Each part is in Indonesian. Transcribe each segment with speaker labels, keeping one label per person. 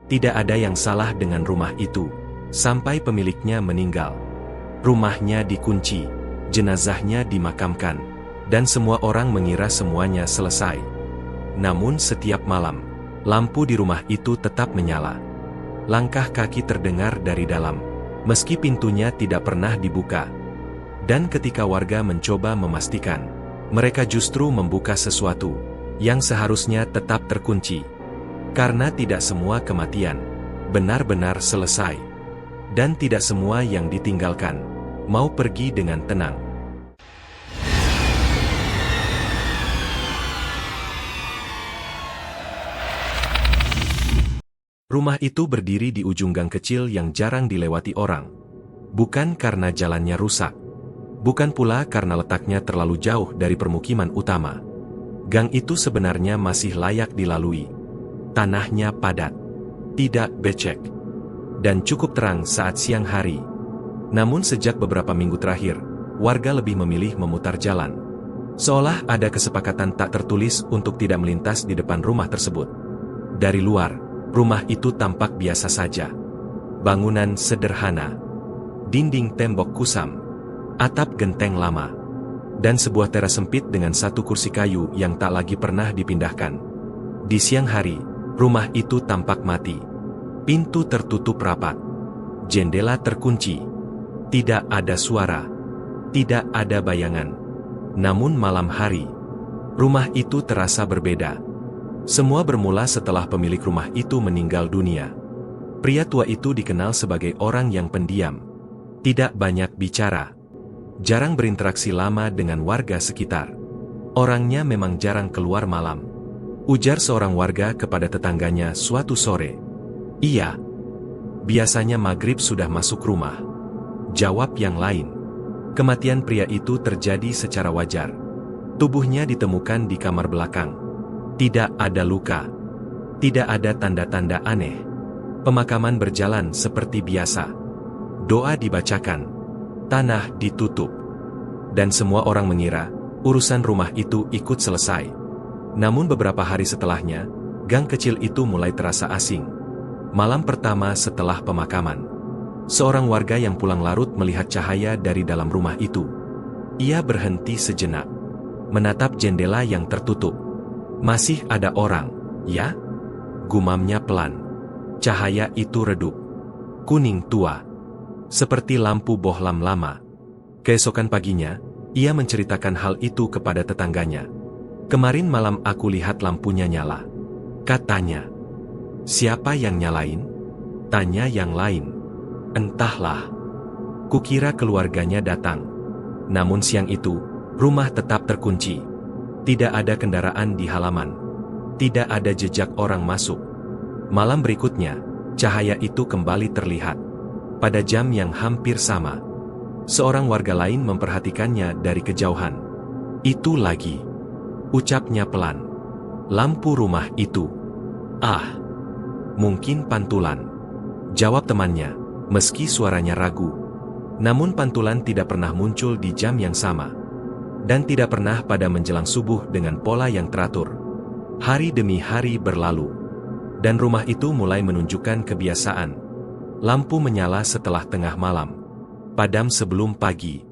Speaker 1: Tidak ada yang salah dengan rumah itu, sampai pemiliknya meninggal. Rumahnya dikunci, jenazahnya dimakamkan, dan semua orang mengira semuanya selesai. Namun setiap malam, lampu di rumah itu tetap menyala. Langkah kaki terdengar dari dalam, meski pintunya tidak pernah dibuka. Dan ketika warga mencoba memastikan, mereka justru membuka sesuatu yang seharusnya tetap terkunci. Karena tidak semua kematian benar-benar selesai. Dan tidak semua yang ditinggalkan mau pergi dengan tenang. Rumah itu berdiri di ujung gang kecil yang jarang dilewati orang. Bukan karena jalannya rusak. Bukan pula karena letaknya terlalu jauh dari permukiman utama. Gang itu sebenarnya masih layak dilalui. Tanahnya padat, tidak becek, dan cukup terang saat siang hari. Namun sejak beberapa minggu terakhir, warga lebih memilih memutar jalan. Seolah ada kesepakatan tak tertulis untuk tidak melintas di depan rumah tersebut. Dari luar, rumah itu tampak biasa saja. Bangunan sederhana, dinding tembok kusam, atap genteng lama, dan sebuah teras sempit dengan satu kursi kayu yang tak lagi pernah dipindahkan. Di siang hari, rumah itu tampak mati. Pintu tertutup rapat. Jendela terkunci. Tidak ada suara. Tidak ada bayangan. Namun malam hari, rumah itu terasa berbeda. Semua bermula setelah pemilik rumah itu meninggal dunia. Pria tua itu dikenal sebagai orang yang pendiam. Tidak banyak bicara. Jarang berinteraksi lama dengan warga sekitar. Orangnya memang jarang keluar malam. Ujar seorang warga kepada tetangganya suatu sore. Iya, biasanya maghrib sudah masuk rumah. Jawab yang lain. Kematian pria itu terjadi secara wajar. Tubuhnya ditemukan di kamar belakang. Tidak ada luka. Tidak ada tanda-tanda aneh. Pemakaman berjalan seperti biasa. Doa dibacakan. Tanah ditutup. Dan semua orang mengira urusan rumah itu ikut selesai. Namun beberapa hari setelahnya, gang kecil itu mulai terasa asing. Malam pertama setelah pemakaman, seorang warga yang pulang larut melihat cahaya dari dalam rumah itu. Ia berhenti sejenak, menatap jendela yang tertutup. Masih ada orang, ya? Gumamnya pelan. Cahaya itu redup. Kuning tua. Seperti lampu bohlam lama. Keesokan paginya, ia menceritakan hal itu kepada tetangganya. Kemarin malam aku lihat lampunya nyala. Katanya. Siapa yang nyalain? Tanya yang lain. Entahlah. Kukira keluarganya datang. Namun siang itu, rumah tetap terkunci. Tidak ada kendaraan di halaman. Tidak ada jejak orang masuk. Malam berikutnya, cahaya itu kembali terlihat. Pada jam yang hampir sama. Seorang warga lain memperhatikannya dari kejauhan. Itu lagi. Ucapnya pelan. Lampu rumah itu. Ah, mungkin pantulan. Jawab temannya, meski suaranya ragu. Namun pantulan tidak pernah muncul di jam yang sama. Dan tidak pernah pada menjelang subuh dengan pola yang teratur. Hari demi hari berlalu. Dan rumah itu mulai menunjukkan kebiasaan. Lampu menyala setelah tengah malam. Padam sebelum pagi.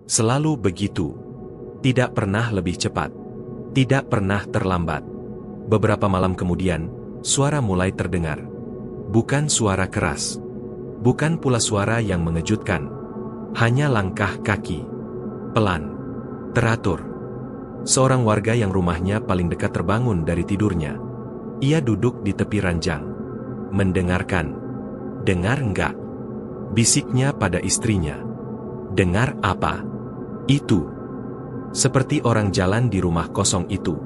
Speaker 1: Selalu begitu. Tidak pernah lebih cepat. Tidak pernah terlambat. Beberapa malam kemudian, suara mulai terdengar. Bukan suara keras. Bukan pula suara yang mengejutkan. Hanya langkah kaki. Pelan. Teratur. Seorang warga yang rumahnya paling dekat terbangun dari tidurnya. Ia duduk di tepi ranjang. Mendengarkan. Dengar enggak? Bisiknya pada istrinya. Dengar apa? Itu. Seperti orang jalan di rumah kosong itu.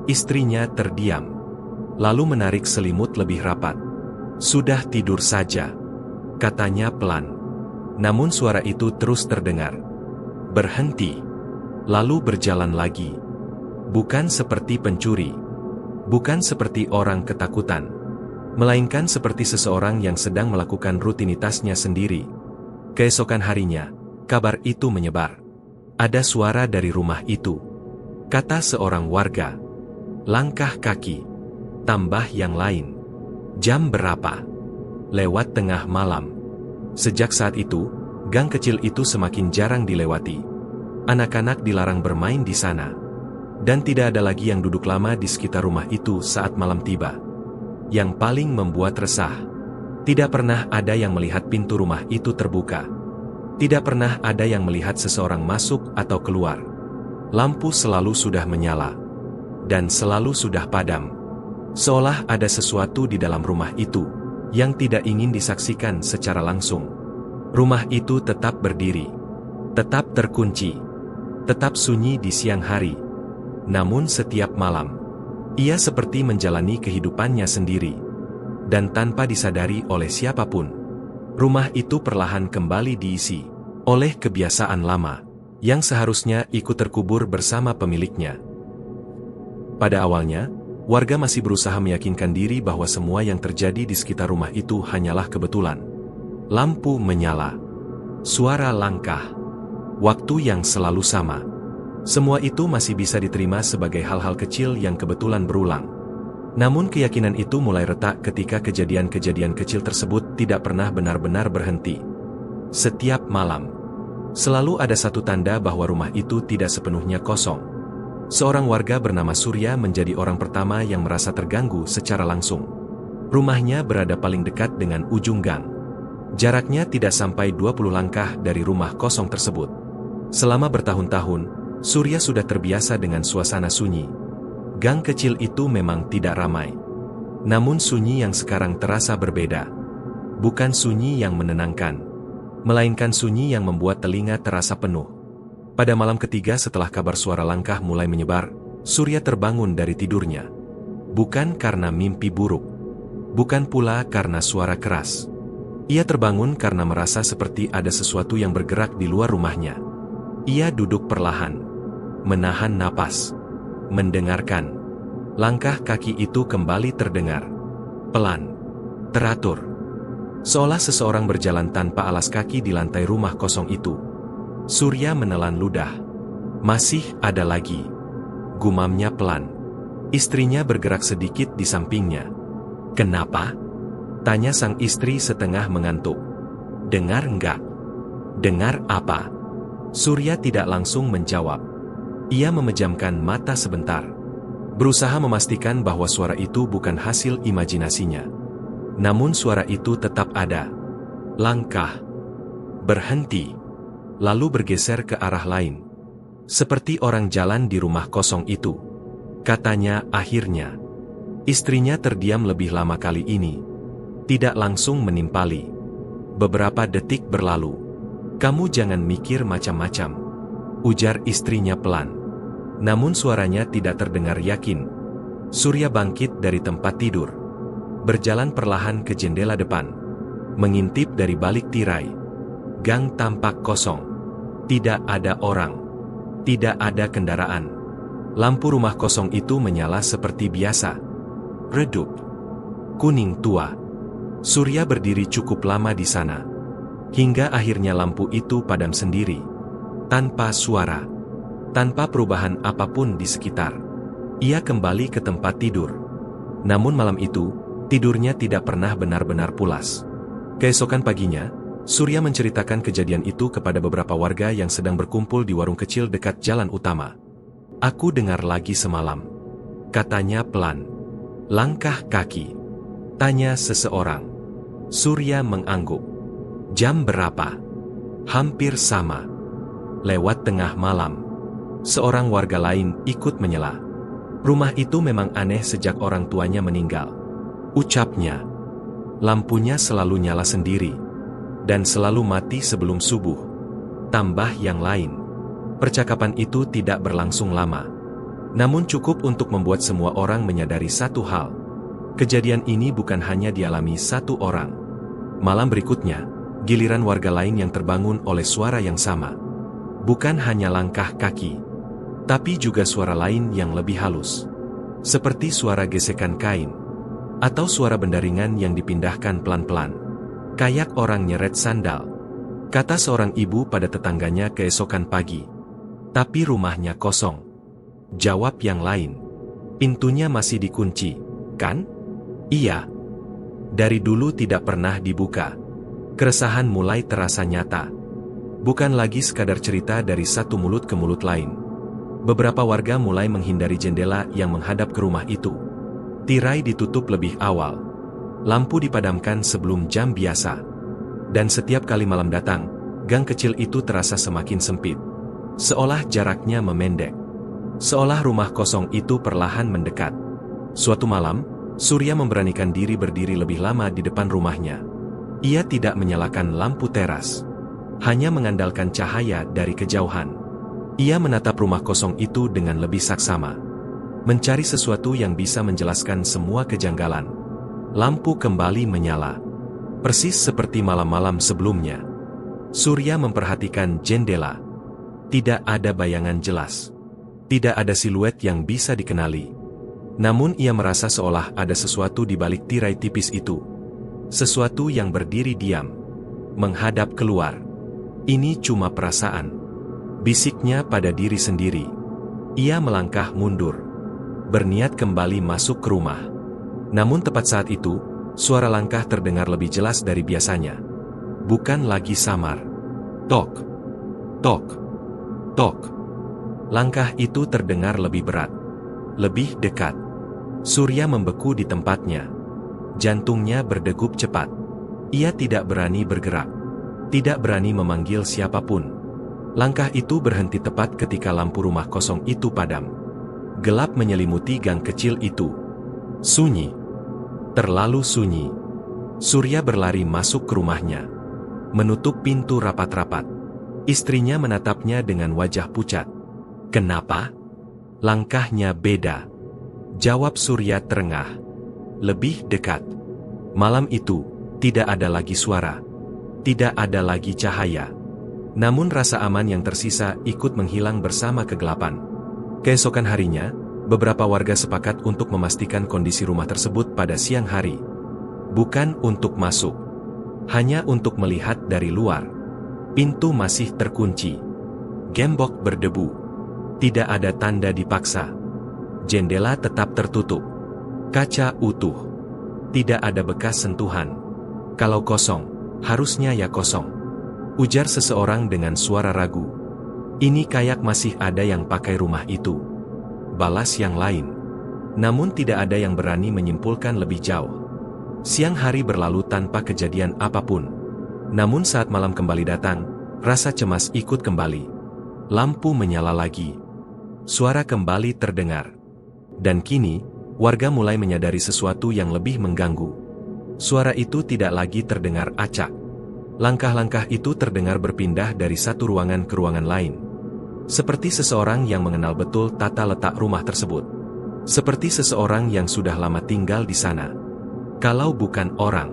Speaker 1: Istrinya terdiam. Lalu menarik selimut lebih rapat. Sudah tidur saja. Katanya pelan. Namun suara itu terus terdengar. Berhenti. Lalu berjalan lagi. Bukan seperti pencuri. Bukan seperti orang ketakutan. Melainkan seperti seseorang yang sedang melakukan rutinitasnya sendiri. Keesokan harinya, kabar itu menyebar. Ada suara dari rumah itu. Kata seorang warga. Langkah kaki. Tambah yang lain. Jam berapa? Lewat tengah malam. Sejak saat itu, gang kecil itu semakin jarang dilewati. Anak-anak dilarang bermain di sana. Dan tidak ada lagi yang duduk lama di sekitar rumah itu saat malam tiba. Yang paling membuat resah, tidak pernah ada yang melihat pintu rumah itu terbuka. Tidak pernah ada yang melihat seseorang masuk atau keluar. Lampu selalu sudah menyala. Dan selalu sudah padam. Seolah ada sesuatu di dalam rumah itu yang tidak ingin disaksikan secara langsung. Rumah itu tetap berdiri, tetap terkunci, tetap sunyi di siang hari. Namun setiap malam, ia seperti menjalani kehidupannya sendiri. Dan tanpa disadari oleh siapapun, rumah itu perlahan kembali diisi oleh kebiasaan lama yang seharusnya ikut terkubur bersama pemiliknya. Pada awalnya, warga masih berusaha meyakinkan diri bahwa semua yang terjadi di sekitar rumah itu hanyalah kebetulan. Lampu menyala, suara langkah, waktu yang selalu sama. Semua itu masih bisa diterima sebagai hal-hal kecil yang kebetulan berulang. Namun keyakinan itu mulai retak ketika kejadian-kejadian kecil tersebut tidak pernah benar-benar berhenti. Setiap malam, selalu ada satu tanda bahwa rumah itu tidak sepenuhnya kosong. Seorang warga bernama Surya menjadi orang pertama yang merasa terganggu secara langsung. Rumahnya berada paling dekat dengan ujung gang. Jaraknya tidak sampai 20 langkah dari rumah kosong tersebut. Selama bertahun-tahun, Surya sudah terbiasa dengan suasana sunyi. Gang kecil itu memang tidak ramai. Namun sunyi yang sekarang terasa berbeda. Bukan sunyi yang menenangkan, melainkan sunyi yang membuat telinga terasa penuh. Pada malam ketiga setelah kabar suara langkah mulai menyebar, Surya terbangun dari tidurnya. Bukan karena mimpi buruk. Bukan pula karena suara keras. Ia terbangun karena merasa seperti ada sesuatu yang bergerak di luar rumahnya. Ia duduk perlahan, menahan napas, mendengarkan. Langkah kaki itu kembali terdengar. Pelan, teratur. Seolah seseorang berjalan tanpa alas kaki di lantai rumah kosong itu. Surya menelan ludah. Masih ada lagi. Gumamnya pelan. Istrinya bergerak sedikit di sampingnya. Kenapa? Tanya sang istri setengah mengantuk. Dengar enggak? Dengar apa? Surya tidak langsung menjawab. Ia memejamkan mata sebentar. Berusaha memastikan bahwa suara itu bukan hasil imajinasinya. Namun suara itu tetap ada. Langkah. Berhenti. Lalu bergeser ke arah lain. Seperti orang jalan di rumah kosong itu. Katanya akhirnya. Istrinya terdiam lebih lama kali ini. Tidak langsung menimpali. Beberapa detik berlalu. Kamu jangan mikir macam-macam. Ujar istrinya pelan. Namun suaranya tidak terdengar yakin. Surya bangkit dari tempat tidur. Berjalan perlahan ke jendela depan. Mengintip dari balik tirai. Gang tampak kosong. Tidak ada orang. Tidak ada kendaraan. Lampu rumah kosong itu menyala seperti biasa. Redup. Kuning tua. Surya berdiri cukup lama di sana. Hingga akhirnya lampu itu padam sendiri. Tanpa suara. Tanpa perubahan apapun di sekitar. Ia kembali ke tempat tidur. Namun malam itu, tidurnya tidak pernah benar-benar pulas. Keesokan paginya, Surya menceritakan kejadian itu kepada beberapa warga yang sedang berkumpul di warung kecil dekat jalan utama. Aku dengar lagi semalam. Katanya pelan. Langkah kaki. Tanya seseorang. Surya mengangguk. Jam berapa? Hampir sama. Lewat tengah malam. Seorang warga lain ikut menyela. Rumah itu memang aneh sejak orang tuanya meninggal. Ucapnya. Lampunya selalu nyala sendiri. Dan selalu mati sebelum subuh. Tambah yang lain. Percakapan itu tidak berlangsung lama. Namun cukup untuk membuat semua orang menyadari satu hal. Kejadian ini bukan hanya dialami satu orang. Malam berikutnya, giliran warga lain yang terbangun oleh suara yang sama. Bukan hanya langkah kaki, tapi juga suara lain yang lebih halus. Seperti suara gesekan kain. Atau suara bendaringan yang dipindahkan pelan-pelan. Kayak orang nyeret sandal. Kata seorang ibu pada tetangganya keesokan pagi. Tapi rumahnya kosong. Jawab yang lain. Pintunya masih dikunci, kan? Iya. Dari dulu tidak pernah dibuka. Keresahan mulai terasa nyata. Bukan lagi sekadar cerita dari satu mulut ke mulut lain. Beberapa warga mulai menghindari jendela yang menghadap ke rumah itu. Tirai ditutup lebih awal. Lampu dipadamkan sebelum jam biasa. Dan setiap kali malam datang, gang kecil itu terasa semakin sempit. Seolah jaraknya memendek. Seolah rumah kosong itu perlahan mendekat. Suatu malam, Surya memberanikan diri berdiri lebih lama di depan rumahnya. Ia tidak menyalakan lampu teras. Hanya mengandalkan cahaya dari kejauhan. Ia menatap rumah kosong itu dengan lebih saksama. Mencari sesuatu yang bisa menjelaskan semua kejanggalan. Lampu kembali menyala. Persis seperti malam-malam sebelumnya. Surya memperhatikan jendela. Tidak ada bayangan jelas. Tidak ada siluet yang bisa dikenali. Namun ia merasa seolah ada sesuatu di balik tirai tipis itu. Sesuatu yang berdiri diam. Menghadap keluar. Ini cuma perasaan. Bisiknya pada diri sendiri. Ia melangkah mundur. Berniat kembali masuk ke rumah. Namun tepat saat itu, suara langkah terdengar lebih jelas dari biasanya. Bukan lagi samar. Tok. Tok. Tok. Langkah itu terdengar lebih berat. Lebih dekat. Surya membeku di tempatnya. Jantungnya berdegup cepat. Ia tidak berani bergerak. Tidak berani memanggil siapapun. Langkah itu berhenti tepat ketika lampu rumah kosong itu padam. Gelap menyelimuti gang kecil itu. Sunyi. Terlalu sunyi. Surya berlari masuk ke rumahnya. Menutup pintu rapat-rapat. Istrinya menatapnya dengan wajah pucat. Kenapa? Langkahnya beda. Jawab Surya terengah. Lebih dekat. Malam itu, tidak ada lagi suara. Tidak ada lagi cahaya. Namun rasa aman yang tersisa ikut menghilang bersama kegelapan. Keesokan harinya, beberapa warga sepakat untuk memastikan kondisi rumah tersebut pada siang hari. Bukan untuk masuk. Hanya untuk melihat dari luar. Pintu masih terkunci. Gembok berdebu. Tidak ada tanda dipaksa. Jendela tetap tertutup. Kaca utuh. Tidak ada bekas sentuhan. Kalau kosong, harusnya ya kosong. Ujar seseorang dengan suara ragu. Ini kayak masih ada yang pakai rumah itu. Balas yang lain. Namun tidak ada yang berani menyimpulkan lebih jauh. Siang hari berlalu tanpa kejadian apapun. Namun saat malam kembali datang, rasa cemas ikut kembali. Lampu menyala lagi. Suara kembali terdengar. Dan kini, warga mulai menyadari sesuatu yang lebih mengganggu. Suara itu tidak lagi terdengar acak. Langkah-langkah itu terdengar berpindah dari satu ruangan ke ruangan lain. Seperti seseorang yang mengenal betul tata letak rumah tersebut. Seperti seseorang yang sudah lama tinggal di sana. Kalau bukan orang,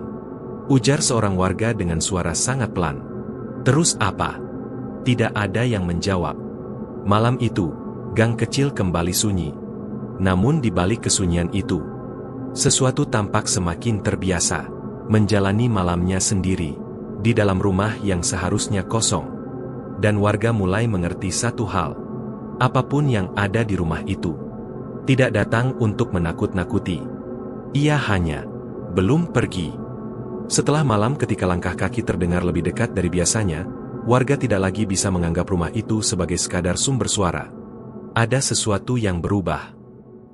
Speaker 1: ujar seorang warga dengan suara sangat pelan. Terus apa? Tidak ada yang menjawab. Malam itu, gang kecil kembali sunyi. Namun di balik kesunyian itu, sesuatu tampak semakin terbiasa, menjalani malamnya sendiri, di dalam rumah yang seharusnya kosong. Dan warga mulai mengerti satu hal. Apapun yang ada di rumah itu, tidak datang untuk menakut-nakuti. Ia hanya belum pergi. Setelah malam ketika langkah kaki terdengar lebih dekat dari biasanya, warga tidak lagi bisa menganggap rumah itu sebagai sekadar sumber suara. Ada sesuatu yang berubah.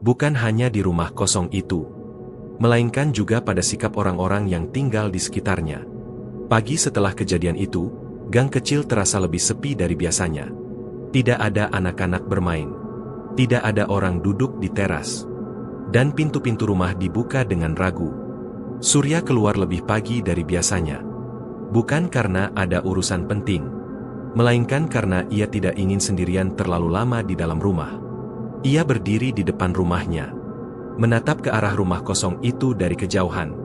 Speaker 1: Bukan hanya di rumah kosong itu, melainkan juga pada sikap orang-orang yang tinggal di sekitarnya. Pagi setelah kejadian itu, gang kecil terasa lebih sepi dari biasanya. Tidak ada anak-anak bermain. Tidak ada orang duduk di teras. Dan pintu-pintu rumah dibuka dengan ragu. Surya keluar lebih pagi dari biasanya. Bukan karena ada urusan penting, melainkan karena ia tidak ingin sendirian terlalu lama di dalam rumah. Ia berdiri di depan rumahnya, menatap ke arah rumah kosong itu dari kejauhan.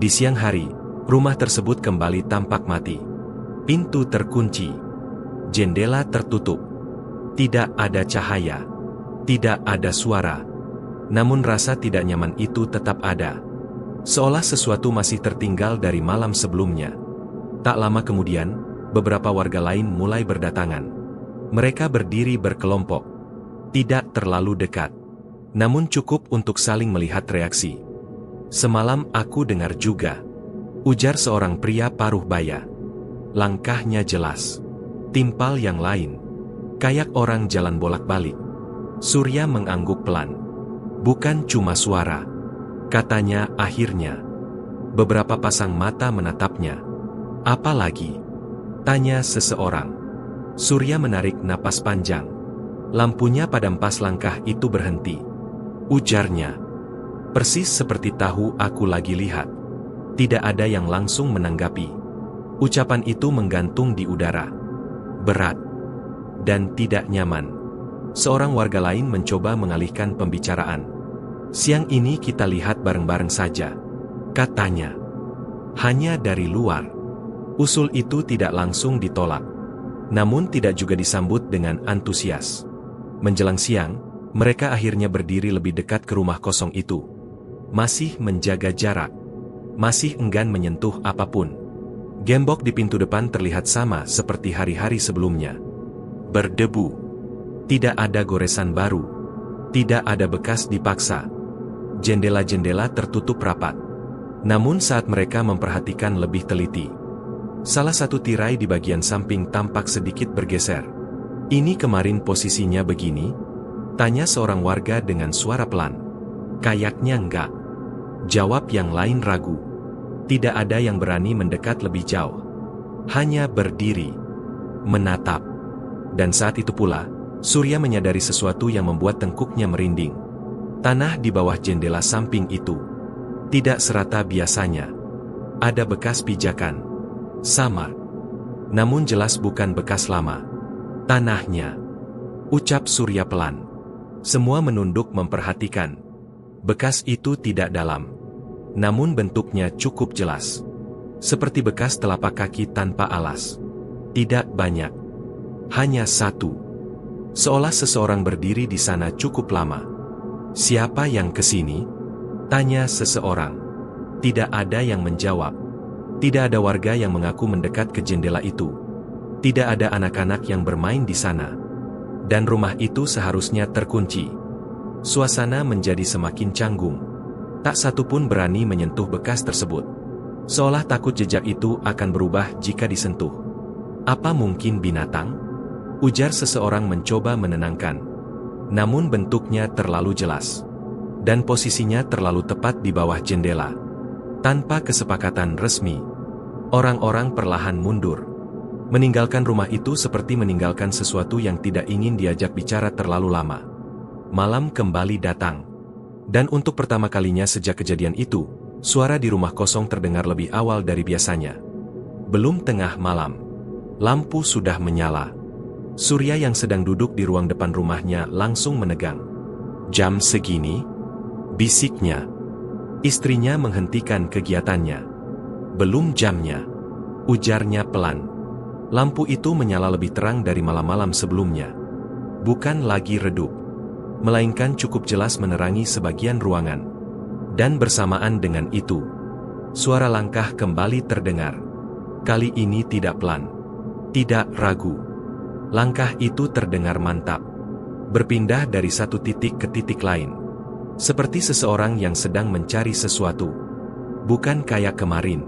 Speaker 1: Di siang hari, rumah tersebut kembali tampak mati. Pintu terkunci. Jendela tertutup. Tidak ada cahaya. Tidak ada suara. Namun rasa tidak nyaman itu tetap ada. Seolah sesuatu masih tertinggal dari malam sebelumnya. Tak lama kemudian, beberapa warga lain mulai berdatangan. Mereka berdiri berkelompok. Tidak terlalu dekat. Namun cukup untuk saling melihat reaksi. Semalam aku dengar juga, ujar seorang pria paruh baya. Langkahnya jelas, timpal yang lain, kayak orang jalan bolak-balik. Surya mengangguk pelan. Bukan cuma suara, katanya akhirnya. Beberapa pasang mata menatapnya. Apa lagi? Tanya seseorang. Surya menarik napas panjang. Lampunya padam pas langkah itu berhenti. Ujarnya, persis seperti tahu aku lagi lihat. Tidak ada yang langsung menanggapi. Ucapan itu menggantung di udara. Berat dan tidak nyaman. Seorang warga lain mencoba mengalihkan pembicaraan. Siang ini kita lihat bareng-bareng saja, katanya. Hanya dari luar. Usul itu tidak langsung ditolak, namun tidak juga disambut dengan antusias. Menjelang siang, mereka akhirnya berdiri lebih dekat ke rumah kosong itu. Masih menjaga jarak, masih enggan menyentuh apapun. Gembok di pintu depan terlihat sama seperti hari-hari sebelumnya. Berdebu. Tidak ada goresan baru. Tidak ada bekas dipaksa. Jendela-jendela tertutup rapat. Namun saat mereka memperhatikan lebih teliti, salah satu tirai di bagian samping tampak sedikit bergeser. Ini kemarin posisinya begini? Tanya seorang warga dengan suara pelan. Kayaknya enggak. Jawab yang lain ragu. Tidak ada yang berani mendekat lebih jauh. Hanya berdiri, menatap. Dan saat itu pula, Surya menyadari sesuatu yang membuat tengkuknya merinding. Tanah di bawah jendela samping itu tidak serata biasanya. Ada bekas pijakan. Samar. Namun jelas bukan bekas lama. Tanahnya. Ucap Surya pelan. Semua menunduk memperhatikan. Bekas itu tidak dalam. Namun bentuknya cukup jelas. Seperti bekas telapak kaki tanpa alas. Tidak banyak. Hanya satu. Seolah seseorang berdiri di sana cukup lama. Siapa yang kesini? Tanya seseorang. Tidak ada yang menjawab. Tidak ada warga yang mengaku mendekat ke jendela itu. Tidak ada anak-anak yang bermain di sana. Dan rumah itu seharusnya terkunci. Suasana menjadi semakin canggung. Tak satu pun berani menyentuh bekas tersebut. Seolah takut jejak itu akan berubah jika disentuh. Apa mungkin binatang? Ujar seseorang mencoba menenangkan. Namun bentuknya terlalu jelas. Dan posisinya terlalu tepat di bawah jendela. Tanpa kesepakatan resmi, orang-orang perlahan mundur. Meninggalkan rumah itu seperti meninggalkan sesuatu yang tidak ingin diajak bicara terlalu lama. Malam kembali datang. Dan untuk pertama kalinya sejak kejadian itu, suara di rumah kosong terdengar lebih awal dari biasanya. Belum tengah malam, lampu sudah menyala. Surya yang sedang duduk di ruang depan rumahnya langsung menegang. Jam segini? Bisiknya. Istrinya menghentikan kegiatannya. Belum jamnya. Ujarnya pelan. Lampu itu menyala lebih terang dari malam-malam sebelumnya. Bukan lagi redup, melainkan cukup jelas menerangi sebagian ruangan. Dan bersamaan dengan itu, suara langkah kembali terdengar. Kali ini tidak pelan, tidak ragu. Langkah itu terdengar mantap. Berpindah dari satu titik ke titik lain. Seperti seseorang yang sedang mencari sesuatu. Bukan kayak kemarin.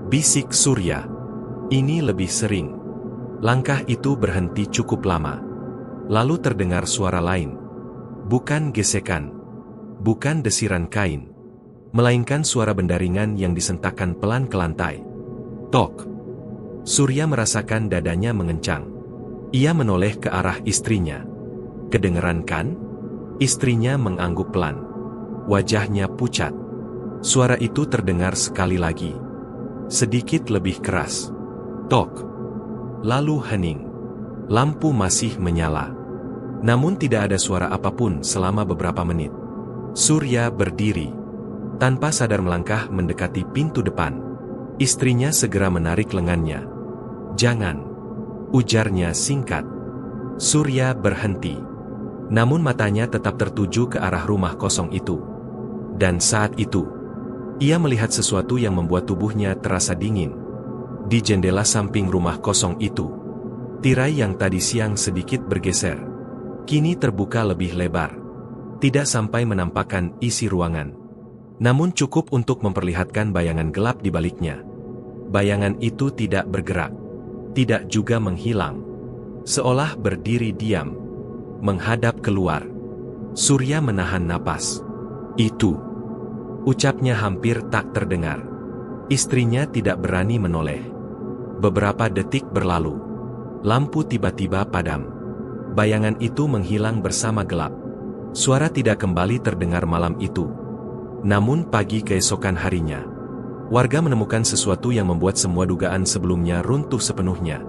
Speaker 1: Bisik Surya. Ini lebih sering. Langkah itu berhenti cukup lama. Lalu terdengar suara lain. Bukan gesekan. Bukan desiran kain. Melainkan suara benda ringan yang disentakkan pelan ke lantai. Tok. Surya merasakan dadanya mengencang. Ia menoleh ke arah istrinya. Kedengeran kan? Istrinya mengangguk pelan. Wajahnya pucat. Suara itu terdengar sekali lagi. Sedikit lebih keras. Tok. Lalu hening. Lampu masih menyala. Namun tidak ada suara apapun selama beberapa menit. Surya berdiri. Tanpa sadar melangkah mendekati pintu depan. Istrinya segera menarik lengannya. Jangan. Ujarnya singkat. Surya berhenti. Namun matanya tetap tertuju ke arah rumah kosong itu. Dan saat itu, ia melihat sesuatu yang membuat tubuhnya terasa dingin. Di jendela samping rumah kosong itu, tirai yang tadi siang sedikit bergeser, kini terbuka lebih lebar. Tidak sampai menampakkan isi ruangan. namun cukup untuk memperlihatkan bayangan gelap di baliknya. Bayangan itu tidak bergerak, tidak juga menghilang, seolah berdiri diam, menghadap keluar. Surya menahan napas. "Itu," ucapnya hampir tak terdengar. Istrinya tidak berani menoleh. Beberapa detik berlalu. Lampu tiba-tiba padam. Bayangan itu menghilang bersama gelap. Suara tidak kembali terdengar malam itu. Namun pagi keesokan harinya, warga menemukan sesuatu yang membuat semua dugaan sebelumnya runtuh sepenuhnya.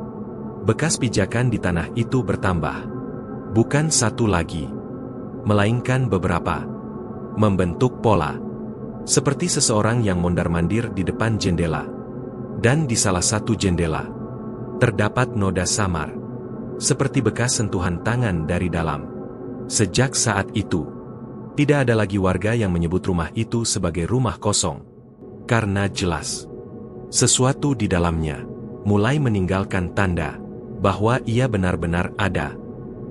Speaker 1: Bekas pijakan di tanah itu bertambah. Bukan satu lagi, melainkan beberapa. Membentuk pola. Seperti seseorang yang mondar-mandir di depan jendela. Dan di salah satu jendela, terdapat noda samar. Seperti bekas sentuhan tangan dari dalam. Sejak saat itu, tidak ada lagi warga yang menyebut rumah itu sebagai rumah kosong. Karena jelas, sesuatu di dalamnya mulai meninggalkan tanda bahwa ia benar-benar ada.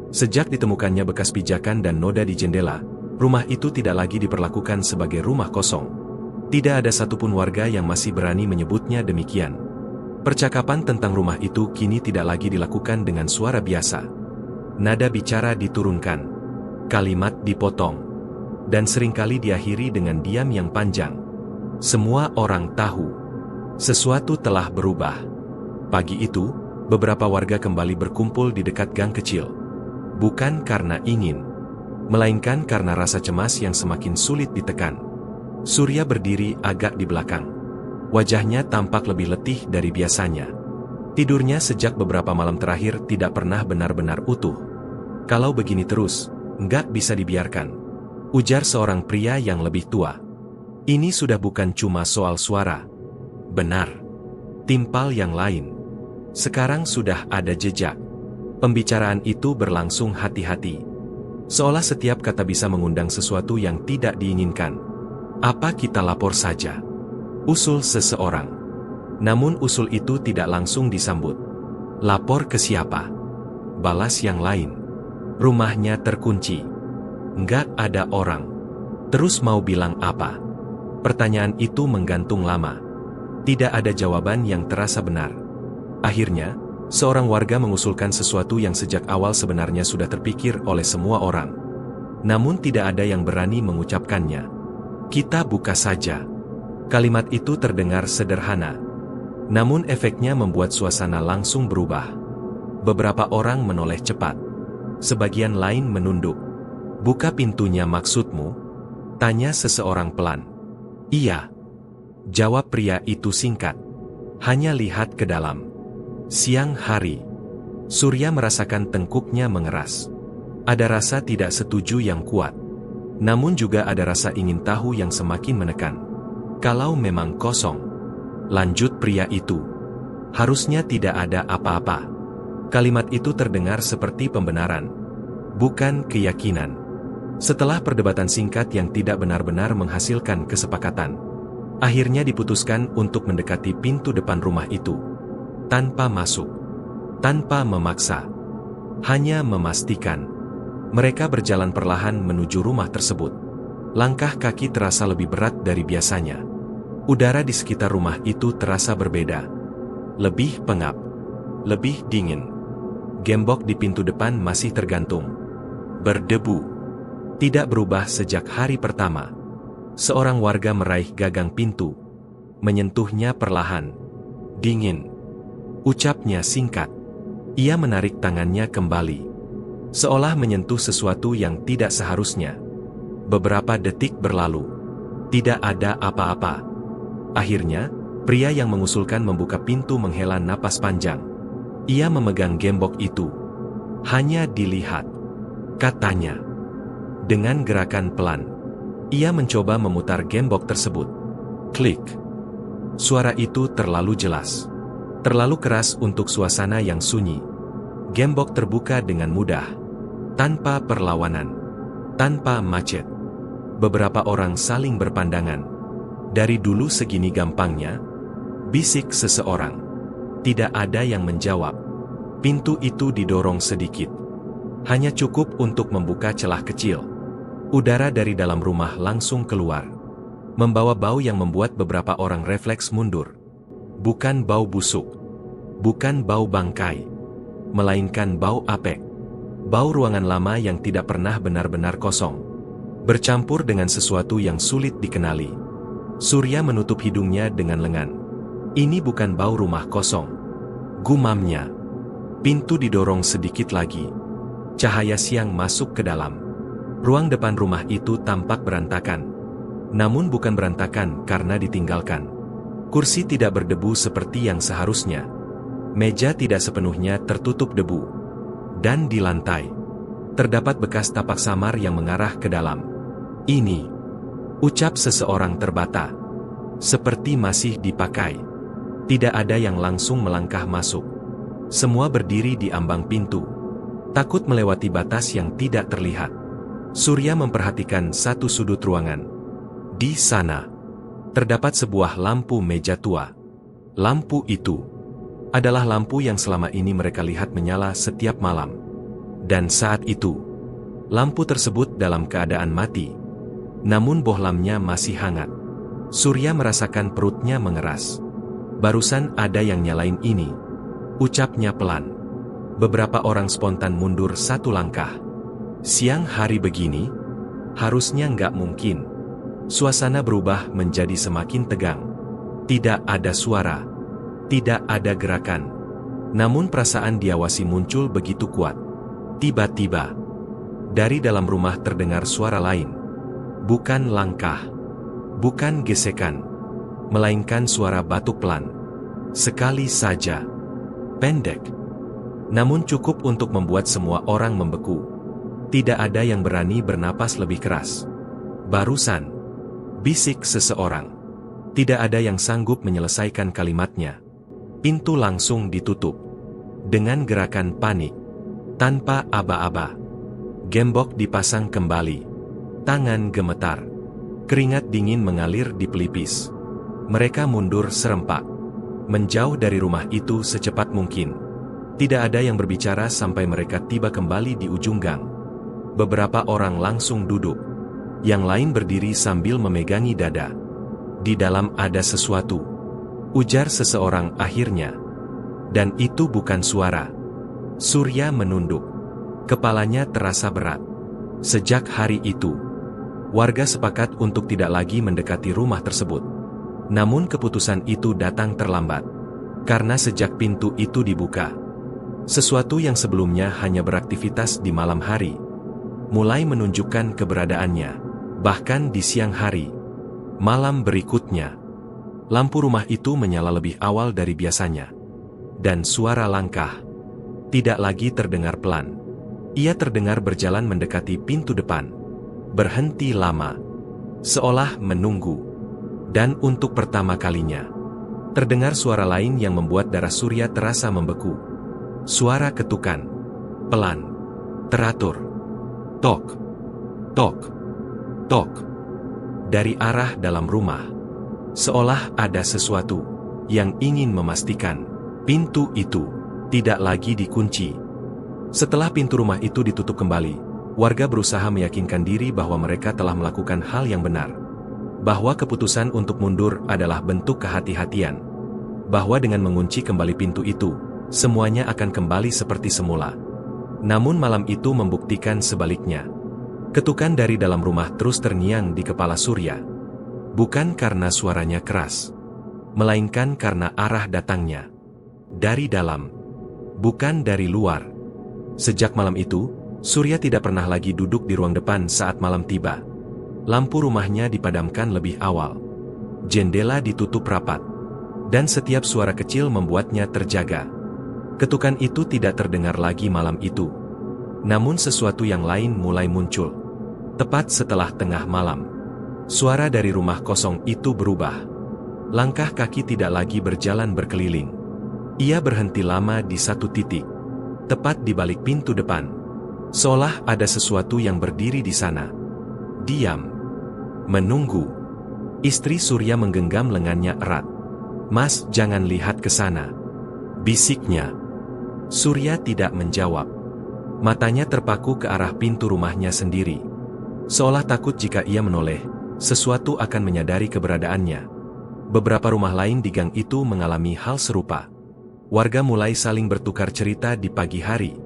Speaker 1: Sejak ditemukannya bekas pijakan dan noda di jendela, rumah itu tidak lagi diperlakukan sebagai rumah kosong. Tidak ada satupun warga yang masih berani menyebutnya demikian. Percakapan tentang rumah itu kini tidak lagi dilakukan dengan suara biasa. Nada bicara diturunkan, kalimat dipotong, dan seringkali diakhiri dengan diam yang panjang. Semua orang tahu, sesuatu telah berubah. Pagi itu, beberapa warga kembali berkumpul di dekat gang kecil. Bukan karena ingin, melainkan karena rasa cemas yang semakin sulit ditekan. Surya berdiri agak di belakang. Wajahnya tampak lebih letih dari biasanya. Tidurnya sejak beberapa malam terakhir tidak pernah benar-benar utuh. "Kalau begini terus, nggak bisa dibiarkan," ujar seorang pria yang lebih tua. "Ini sudah bukan cuma soal suara. Benar, timpal yang lain. Sekarang sudah ada jejak." Pembicaraan itu berlangsung hati-hati. Seolah setiap kata bisa mengundang sesuatu yang tidak diinginkan. "Apa kita lapor saja?" usul seseorang. Namun usul itu tidak langsung disambut. "Lapor ke siapa?" balas yang lain. "Rumahnya terkunci. Nggak ada orang. Terus mau bilang apa?" Pertanyaan itu menggantung lama. Tidak ada jawaban yang terasa benar. Akhirnya, seorang warga mengusulkan sesuatu yang sejak awal sebenarnya sudah terpikir oleh semua orang. Namun tidak ada yang berani mengucapkannya. "Kita buka saja." Kalimat itu terdengar sederhana. Namun efeknya membuat suasana langsung berubah. Beberapa orang menoleh cepat. Sebagian lain menunduk. "Buka pintunya maksudmu?" tanya seseorang pelan. "Iya," jawab pria itu singkat. "Hanya lihat ke dalam." Siang hari, Surya merasakan tengkuknya mengeras. Ada rasa tidak setuju yang kuat. Namun juga ada rasa ingin tahu yang semakin menekan. "Kalau memang kosong," lanjut pria itu, "harusnya tidak ada apa-apa." Kalimat itu terdengar seperti pembenaran, bukan keyakinan. Setelah perdebatan singkat yang tidak benar-benar menghasilkan kesepakatan, akhirnya diputuskan untuk mendekati pintu depan rumah itu. Tanpa masuk, tanpa memaksa, hanya memastikan. Mereka berjalan perlahan menuju rumah tersebut. Langkah kaki terasa lebih berat dari biasanya. Udara di sekitar rumah itu terasa berbeda. Lebih pengap, lebih dingin. Gembok di pintu depan masih tergantung. Berdebu. Tidak berubah sejak hari pertama. Seorang warga meraih gagang pintu. Menyentuhnya perlahan. "Dingin," ucapnya singkat. Ia menarik tangannya kembali. Seolah menyentuh sesuatu yang tidak seharusnya. Beberapa detik berlalu. Tidak ada apa-apa. Akhirnya, pria yang mengusulkan membuka pintu menghela napas panjang. Ia memegang gembok itu. "Hanya dilihat," katanya. Dengan gerakan pelan, ia mencoba memutar gembok tersebut. Klik. Suara itu terlalu jelas. Terlalu keras untuk suasana yang sunyi. Gembok terbuka dengan mudah. Tanpa perlawanan. Tanpa macet. Beberapa orang saling berpandangan. "Dari dulu segini gampangnya?" bisik seseorang. Tidak ada yang menjawab. Pintu itu didorong sedikit. Hanya cukup untuk membuka celah kecil. Udara dari dalam rumah langsung keluar. membawa bau yang membuat beberapa orang refleks mundur. Bukan bau busuk, bukan bau bangkai, melainkan bau apek. Bau ruangan lama yang tidak pernah benar-benar kosong, bercampur dengan sesuatu yang sulit dikenali. Surya menutup hidungnya dengan lengan. Ini bukan bau rumah kosong, gumamnya. Pintu didorong sedikit lagi. Cahaya siang masuk ke dalam. Ruang depan rumah itu tampak berantakan. Namun bukan berantakan karena ditinggalkan. Kursi tidak berdebu seperti yang seharusnya. Meja tidak sepenuhnya tertutup debu. Dan di lantai, terdapat bekas tapak samar yang mengarah ke dalam. Ini, ucap seseorang terbata. Seperti masih dipakai. Tidak ada yang langsung melangkah masuk. Semua berdiri di ambang pintu. Takut melewati batas yang tidak terlihat. Surya memperhatikan satu sudut ruangan. Di sana, terdapat sebuah lampu meja tua. Lampu itu adalah lampu yang selama ini mereka lihat menyala setiap malam. Dan saat itu, lampu tersebut dalam keadaan mati. Namun bohlamnya masih hangat. Surya merasakan perutnya mengeras. Barusan ada yang nyalain ini, ucapnya pelan. Beberapa orang spontan mundur satu langkah. Siang hari begini, harusnya nggak mungkin. Suasana berubah menjadi semakin tegang. Tidak ada suara, tidak ada gerakan. Namun perasaan diawasi muncul begitu kuat. Tiba-tiba, dari dalam rumah terdengar suara lain. Bukan langkah, bukan gesekan, melainkan suara batuk pelan. Sekali saja, pendek, namun cukup untuk membuat semua orang membeku. Tidak ada yang berani bernapas lebih keras. Barusan, bisik seseorang. Tidak ada yang sanggup menyelesaikan kalimatnya. Pintu langsung ditutup. Dengan gerakan panik. Tanpa aba-aba. Gembok dipasang kembali. Tangan gemetar. Keringat dingin mengalir di pelipis. Mereka mundur serempak. Menjauh dari rumah itu secepat mungkin. Tidak ada yang berbicara sampai mereka tiba kembali di ujung gang. Beberapa orang langsung duduk. Yang lain berdiri sambil memegangi dada. Di dalam ada sesuatu, ujar seseorang akhirnya. Dan itu bukan suara. Surya menunduk. Kepalanya terasa berat. Sejak hari itu, warga sepakat untuk tidak lagi mendekati rumah tersebut. Namun keputusan itu datang terlambat. Karena sejak pintu itu dibuka, sesuatu yang sebelumnya hanya beraktivitas di malam hari, mulai menunjukkan keberadaannya. Bahkan di siang hari, malam berikutnya, lampu rumah itu menyala lebih awal dari biasanya. Dan suara langkah tidak lagi terdengar pelan. Ia terdengar berjalan mendekati pintu depan. Berhenti lama, seolah menunggu. Dan untuk pertama kalinya, terdengar suara lain yang membuat darah Surya terasa membeku. Suara ketukan, pelan, teratur. Tok, tok, tok. Dari arah dalam rumah. Seolah ada sesuatu yang ingin memastikan pintu itu tidak lagi dikunci. Setelah pintu rumah itu ditutup kembali, warga berusaha meyakinkan diri bahwa mereka telah melakukan hal yang benar. Bahwa keputusan untuk mundur adalah bentuk kehati-hatian. Bahwa dengan mengunci kembali pintu itu, semuanya akan kembali seperti semula. Namun malam itu membuktikan sebaliknya. Ketukan dari dalam rumah terus terngiang di kepala Surya. Bukan karena suaranya keras, melainkan karena arah datangnya dari dalam, bukan dari luar. Sejak malam itu, Surya tidak pernah lagi duduk di ruang depan saat malam tiba. Lampu rumahnya dipadamkan lebih awal. Jendela ditutup rapat. Dan setiap suara kecil membuatnya terjaga. Ketukan itu tidak terdengar lagi malam itu. Namun sesuatu yang lain mulai muncul. Tepat setelah tengah malam, suara dari rumah kosong itu berubah. Langkah kaki tidak lagi berjalan berkeliling. Ia berhenti lama di satu titik, tepat di balik pintu depan. Seolah ada sesuatu yang berdiri di sana. Diam. Menunggu. Istri Surya menggenggam lengannya erat. "Mas, jangan lihat ke sana," bisiknya. Surya tidak menjawab. Matanya terpaku ke arah pintu rumahnya sendiri. Seolah takut jika ia menoleh, sesuatu akan menyadari keberadaannya. Beberapa rumah lain di gang itu mengalami hal serupa. Warga mulai saling bertukar cerita di pagi hari.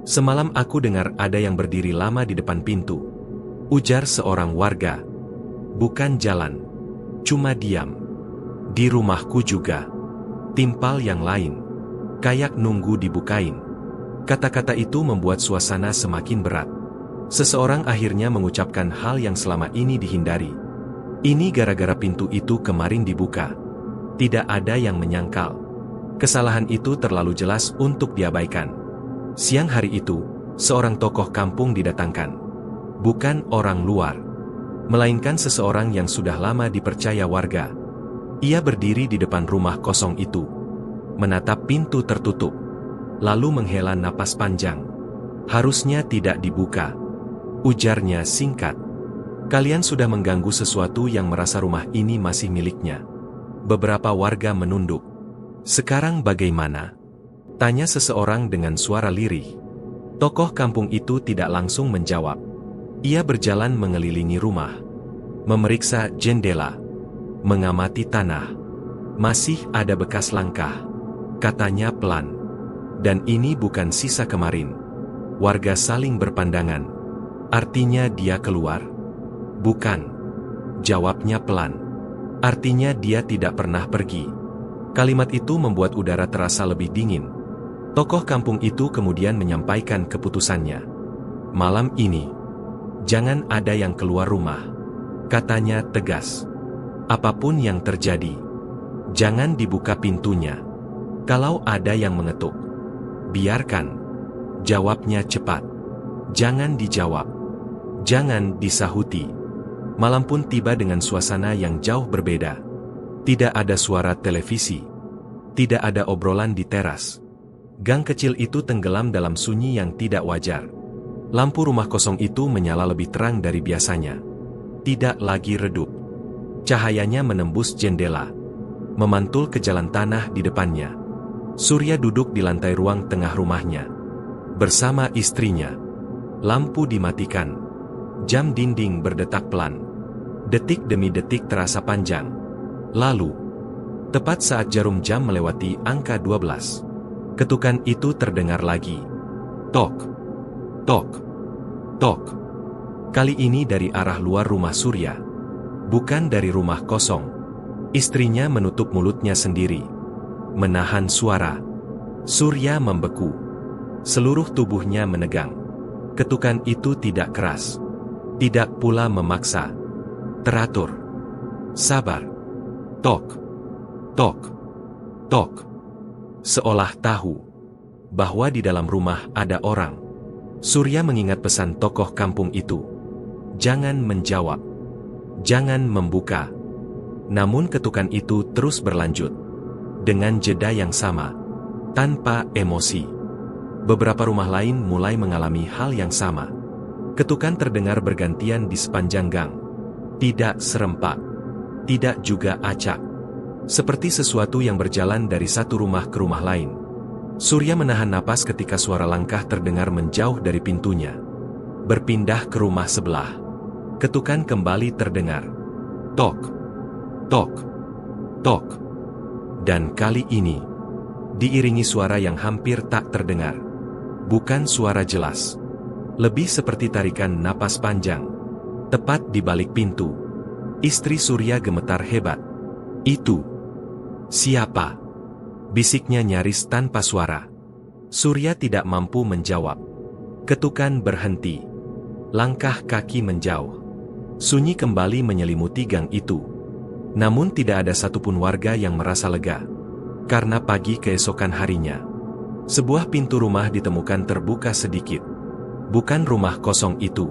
Speaker 1: "Semalam aku dengar ada yang berdiri lama di depan pintu," ujar seorang warga. "Bukan jalan, cuma diam. Di rumahku juga," timpal yang lain. "Kayak nunggu dibukain." Kata-kata itu membuat suasana semakin berat. Seseorang akhirnya mengucapkan hal yang selama ini dihindari. "Ini gara-gara pintu itu kemarin dibuka." Tidak ada yang menyangkal. Kesalahan itu terlalu jelas untuk diabaikan. Siang hari itu, seorang tokoh kampung didatangkan. Bukan orang luar, melainkan seseorang yang sudah lama dipercaya warga. Ia berdiri di depan rumah kosong itu, menatap pintu tertutup, lalu menghela napas panjang. "Harusnya tidak dibuka," ujarnya singkat. "Kalian sudah mengganggu sesuatu yang merasa rumah ini masih miliknya." Beberapa warga menunduk. "Sekarang bagaimana?" tanya seseorang dengan suara lirih. Tokoh kampung itu tidak langsung menjawab. Ia berjalan mengelilingi rumah, memeriksa jendela, mengamati tanah. "Masih ada bekas langkah," katanya pelan. "Dan ini bukan sisa kemarin." Warga saling berpandangan. "Artinya dia keluar?" "Bukan," jawabnya pelan. "Artinya dia tidak pernah pergi." Kalimat itu membuat udara terasa lebih dingin. Tokoh kampung itu kemudian menyampaikan keputusannya. "Malam ini, jangan ada yang keluar rumah," katanya tegas. "Apapun yang terjadi, jangan dibuka pintunya. Kalau ada yang mengetuk, biarkan." Jawabnya cepat. "Jangan dijawab. Jangan disahuti." Malam pun tiba dengan suasana yang jauh berbeda. Tidak ada suara televisi. Tidak ada obrolan di teras. Gang kecil itu tenggelam dalam sunyi yang tidak wajar. Lampu rumah kosong itu menyala lebih terang dari biasanya. Tidak lagi redup. Cahayanya menembus jendela, memantul ke jalan tanah di depannya. Surya duduk di lantai ruang tengah rumahnya, bersama istrinya. Lampu dimatikan. Jam dinding berdetak pelan. Detik demi detik terasa panjang. Lalu, tepat saat jarum jam melewati angka 12, ketukan itu terdengar lagi. Tok, tok, tok. Kali ini dari arah luar rumah Surya, bukan dari rumah kosong. Istrinya menutup mulutnya sendiri, menahan suara. Surya membeku. Seluruh tubuhnya menegang. Ketukan itu tidak keras, tidak pula memaksa. Teratur. Sabar. Tok. Tok. Tok. Seolah tahu bahwa di dalam rumah ada orang. Surya mengingat pesan tokoh kampung itu. Jangan menjawab. Jangan membuka. Namun ketukan itu terus berlanjut. Dengan jeda yang sama. Tanpa emosi. Beberapa rumah lain mulai mengalami hal yang sama. Ketukan terdengar bergantian di sepanjang gang. Tidak serempak. Tidak juga acak. Seperti sesuatu yang berjalan dari satu rumah ke rumah lain. Surya menahan napas ketika suara langkah terdengar menjauh dari pintunya. Berpindah ke rumah sebelah. Ketukan kembali terdengar. Tok. Tok. Tok. Dan kali ini, diiringi suara yang hampir tak terdengar. Bukan suara jelas. Lebih seperti tarikan napas panjang. Tepat di balik pintu, istri Surya gemetar hebat. "Itu siapa?" bisiknya nyaris tanpa suara. Surya tidak mampu menjawab. Ketukan berhenti. Langkah kaki menjauh. Sunyi kembali menyelimuti gang itu. Namun tidak ada satupun warga yang merasa lega. Karena pagi keesokan harinya, sebuah pintu rumah ditemukan terbuka sedikit. Bukan rumah kosong itu,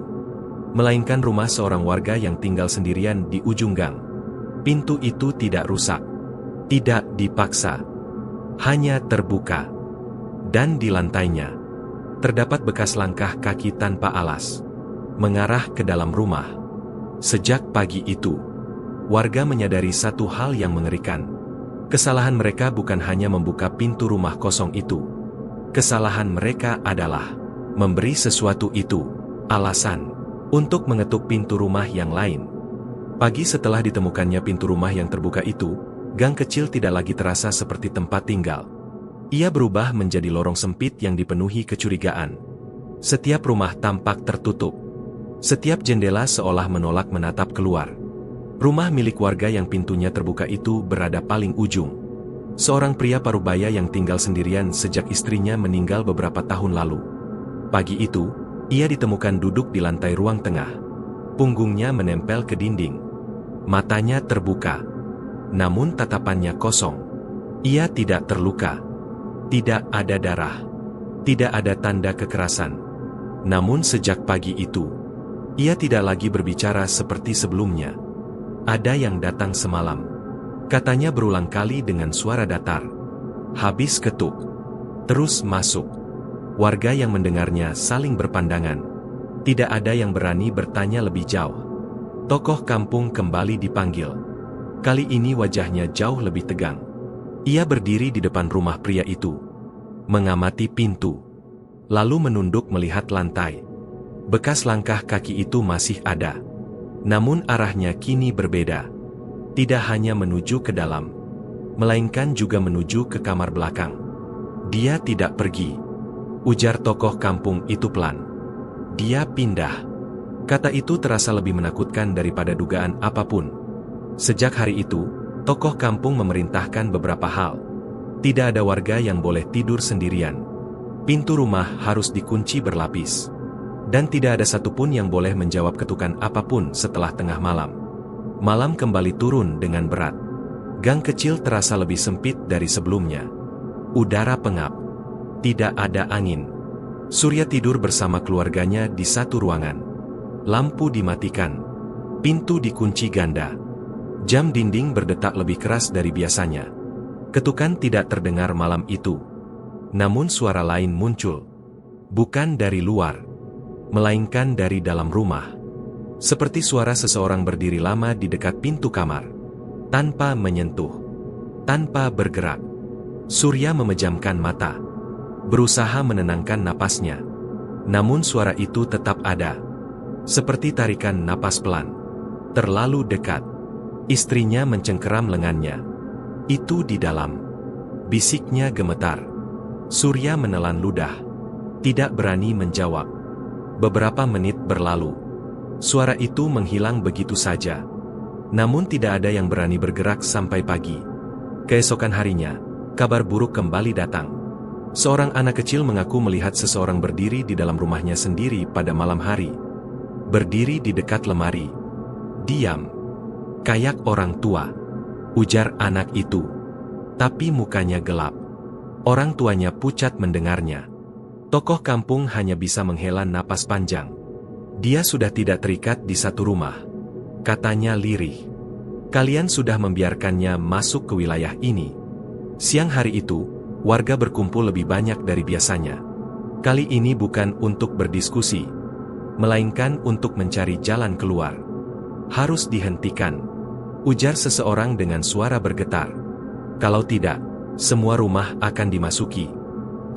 Speaker 1: melainkan rumah seorang warga yang tinggal sendirian di ujung gang. Pintu itu tidak rusak, tidak dipaksa, hanya terbuka. Dan di lantainya, terdapat bekas langkah kaki tanpa alas, mengarah ke dalam rumah. Sejak pagi itu, warga menyadari satu hal yang mengerikan. Kesalahan mereka bukan hanya membuka pintu rumah kosong itu. Kesalahan mereka adalah memberi sesuatu itu alasan untuk mengetuk pintu rumah yang lain. Pagi setelah ditemukannya pintu rumah yang terbuka itu, gang kecil tidak lagi terasa seperti tempat tinggal. Ia berubah menjadi lorong sempit yang dipenuhi kecurigaan. Setiap rumah tampak tertutup. Setiap jendela seolah menolak menatap keluar. Rumah milik warga yang pintunya terbuka itu berada paling ujung. Seorang pria parubaya yang tinggal sendirian sejak istrinya meninggal beberapa tahun lalu. Pagi itu, ia ditemukan duduk di lantai ruang tengah. Punggungnya menempel ke dinding. Matanya terbuka. Namun tatapannya kosong. Ia tidak terluka. Tidak ada darah. Tidak ada tanda kekerasan. Namun sejak pagi itu, ia tidak lagi berbicara seperti sebelumnya. Ada yang datang semalam. Katanya berulang kali dengan suara datar. Habis ketuk. Terus masuk. Warga yang mendengarnya saling berpandangan. Tidak ada yang berani bertanya lebih jauh. Tokoh kampung kembali dipanggil. Kali ini wajahnya jauh lebih tegang. Ia berdiri di depan rumah pria itu, mengamati pintu, lalu menunduk melihat lantai. Bekas langkah kaki itu masih ada. Namun arahnya kini berbeda. Tidak hanya menuju ke dalam, melainkan juga menuju ke kamar belakang. Dia tidak pergi, ujar tokoh kampung itu pelan. Dia pindah. Kata itu terasa lebih menakutkan daripada dugaan apapun. Sejak hari itu, tokoh kampung memerintahkan beberapa hal. Tidak ada warga yang boleh tidur sendirian. Pintu rumah harus dikunci berlapis. Dan tidak ada satupun yang boleh menjawab ketukan apapun setelah tengah malam. Malam kembali turun dengan berat. Gang kecil terasa lebih sempit dari sebelumnya. Udara pengap. Tidak ada angin. Surya tidur bersama keluarganya di satu ruangan. Lampu dimatikan. Pintu dikunci ganda. Jam dinding berdetak lebih keras dari biasanya. Ketukan tidak terdengar malam itu. Namun suara lain muncul. Bukan dari luar, melainkan dari dalam rumah. Seperti suara seseorang berdiri lama di dekat pintu kamar. Tanpa menyentuh. Tanpa bergerak. Surya memejamkan mata. Berusaha menenangkan napasnya. Namun suara itu tetap ada. Seperti tarikan napas pelan. Terlalu dekat. Istrinya mencengkeram lengannya. Itu di dalam. Bisiknya gemetar. Surya menelan ludah. Tidak berani menjawab. Beberapa menit berlalu. Suara itu menghilang begitu saja. Namun tidak ada yang berani bergerak sampai pagi. Keesokan harinya, kabar buruk kembali datang. Seorang anak kecil mengaku melihat seseorang berdiri di dalam rumahnya sendiri pada malam hari. Berdiri di dekat lemari. Diam. Kayak orang tua, ujar anak itu. Tapi mukanya gelap. Orang tuanya pucat mendengarnya. Tokoh kampung hanya bisa menghela napas panjang. Dia sudah tidak terikat di satu rumah. Katanya lirih. Kalian sudah membiarkannya masuk ke wilayah ini. Siang hari itu, warga berkumpul lebih banyak dari biasanya. Kali ini bukan untuk berdiskusi, melainkan untuk mencari jalan keluar. Harus dihentikan, ujar seseorang dengan suara bergetar. Kalau tidak, semua rumah akan dimasuki.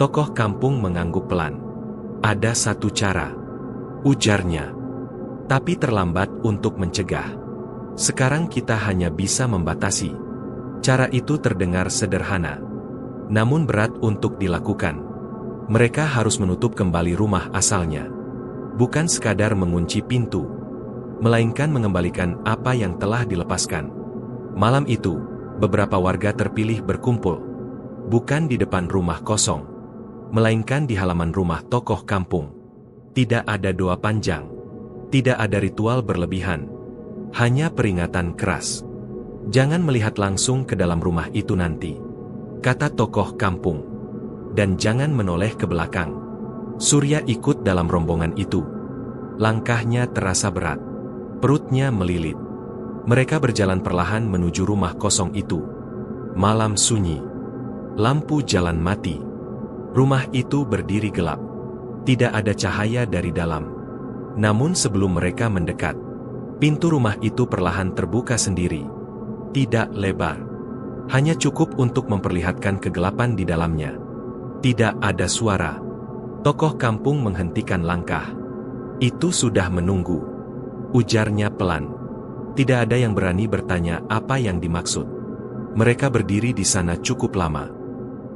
Speaker 1: Tokoh kampung mengangguk pelan. Ada satu cara, ujarnya. Tapi terlambat untuk mencegah. Sekarang kita hanya bisa membatasi. Cara itu terdengar sederhana, namun berat untuk dilakukan. Mereka harus menutup kembali rumah asalnya. Bukan sekadar mengunci pintu, melainkan mengembalikan apa yang telah dilepaskan. Malam itu, beberapa warga terpilih berkumpul. Bukan di depan rumah kosong, melainkan di halaman rumah tokoh kampung. Tidak ada doa panjang. Tidak ada ritual berlebihan. Hanya peringatan keras. Jangan melihat langsung ke dalam rumah itu nanti, kata tokoh kampung. Dan jangan menoleh ke belakang. Surya ikut dalam rombongan itu. Langkahnya terasa berat. Perutnya melilit. Mereka berjalan perlahan menuju rumah kosong itu. Malam sunyi. Lampu jalan mati. Rumah itu berdiri gelap. Tidak ada cahaya dari dalam. Namun sebelum mereka mendekat, pintu rumah itu perlahan terbuka sendiri. Tidak lebar. Hanya cukup untuk memperlihatkan kegelapan di dalamnya. Tidak ada suara. Tokoh kampung menghentikan langkah. Itu sudah menunggu, ujarnya pelan. Tidak ada yang berani bertanya apa yang dimaksud. Mereka berdiri di sana cukup lama,